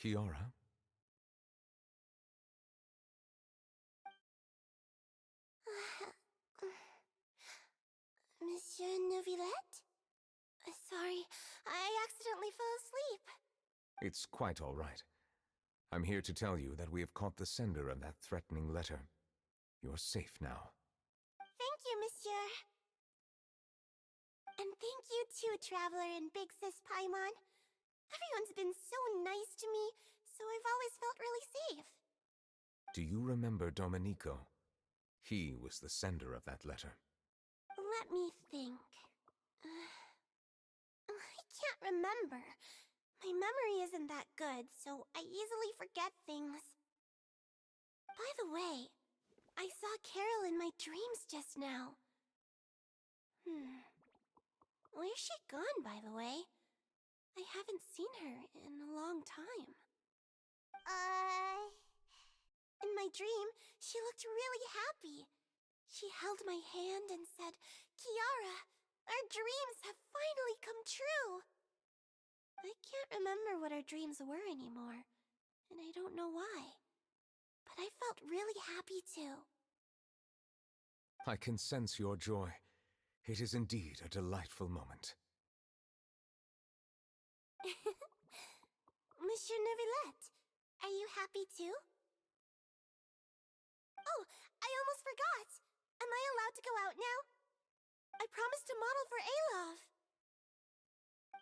Kiara? Monsieur Nёvillet? Sorry, I accidentally fell asleep. It's quite all right. I'm here to tell you that we have caught the sender of that threatening letter. You're safe now. Thank you, Monsieur. And thank you too, Traveler and Big Sis Paimon. Everyone's been so nice to me, so I've always felt really safe. Do you remember Domenico? He was the sender of that letter. Let me think. I can't remember. My memory isn't that good, so I easily forget things. By the way, I saw Carol in my dreams just now. Where's she gone, by the way? I haven't seen her in a long time. In my dream, she looked really happy. She held my hand and said, "Kiara, our dreams have finally come true." I can't remember what our dreams were anymore, and I don't know why. But I felt really happy too. I can sense your joy. It is indeed a delightful moment. Monsieur Nёvillet, are you happy too? Oh, I almost forgot! Am I allowed to go out now? I promised to model for Alov.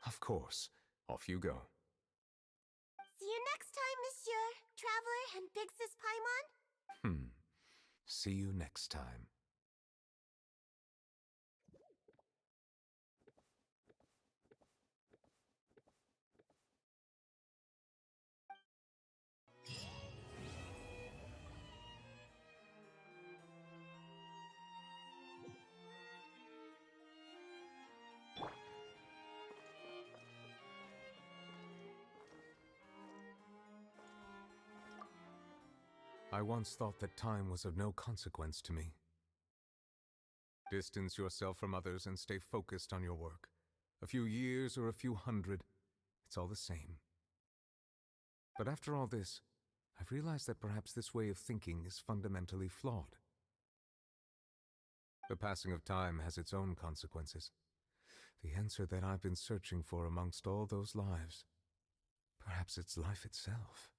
Of course. Off you go. See you next time, Monsieur, Traveler, and Big Sis Paimon. See you next time. I once thought that time was of no consequence to me. Distance yourself from others and stay focused on your work. A few years or a few hundred, it's all the same. But after all this, I've realized that perhaps this way of thinking is fundamentally flawed. The passing of time has its own consequences. The answer that I've been searching for amongst all those lives, perhaps it's life itself.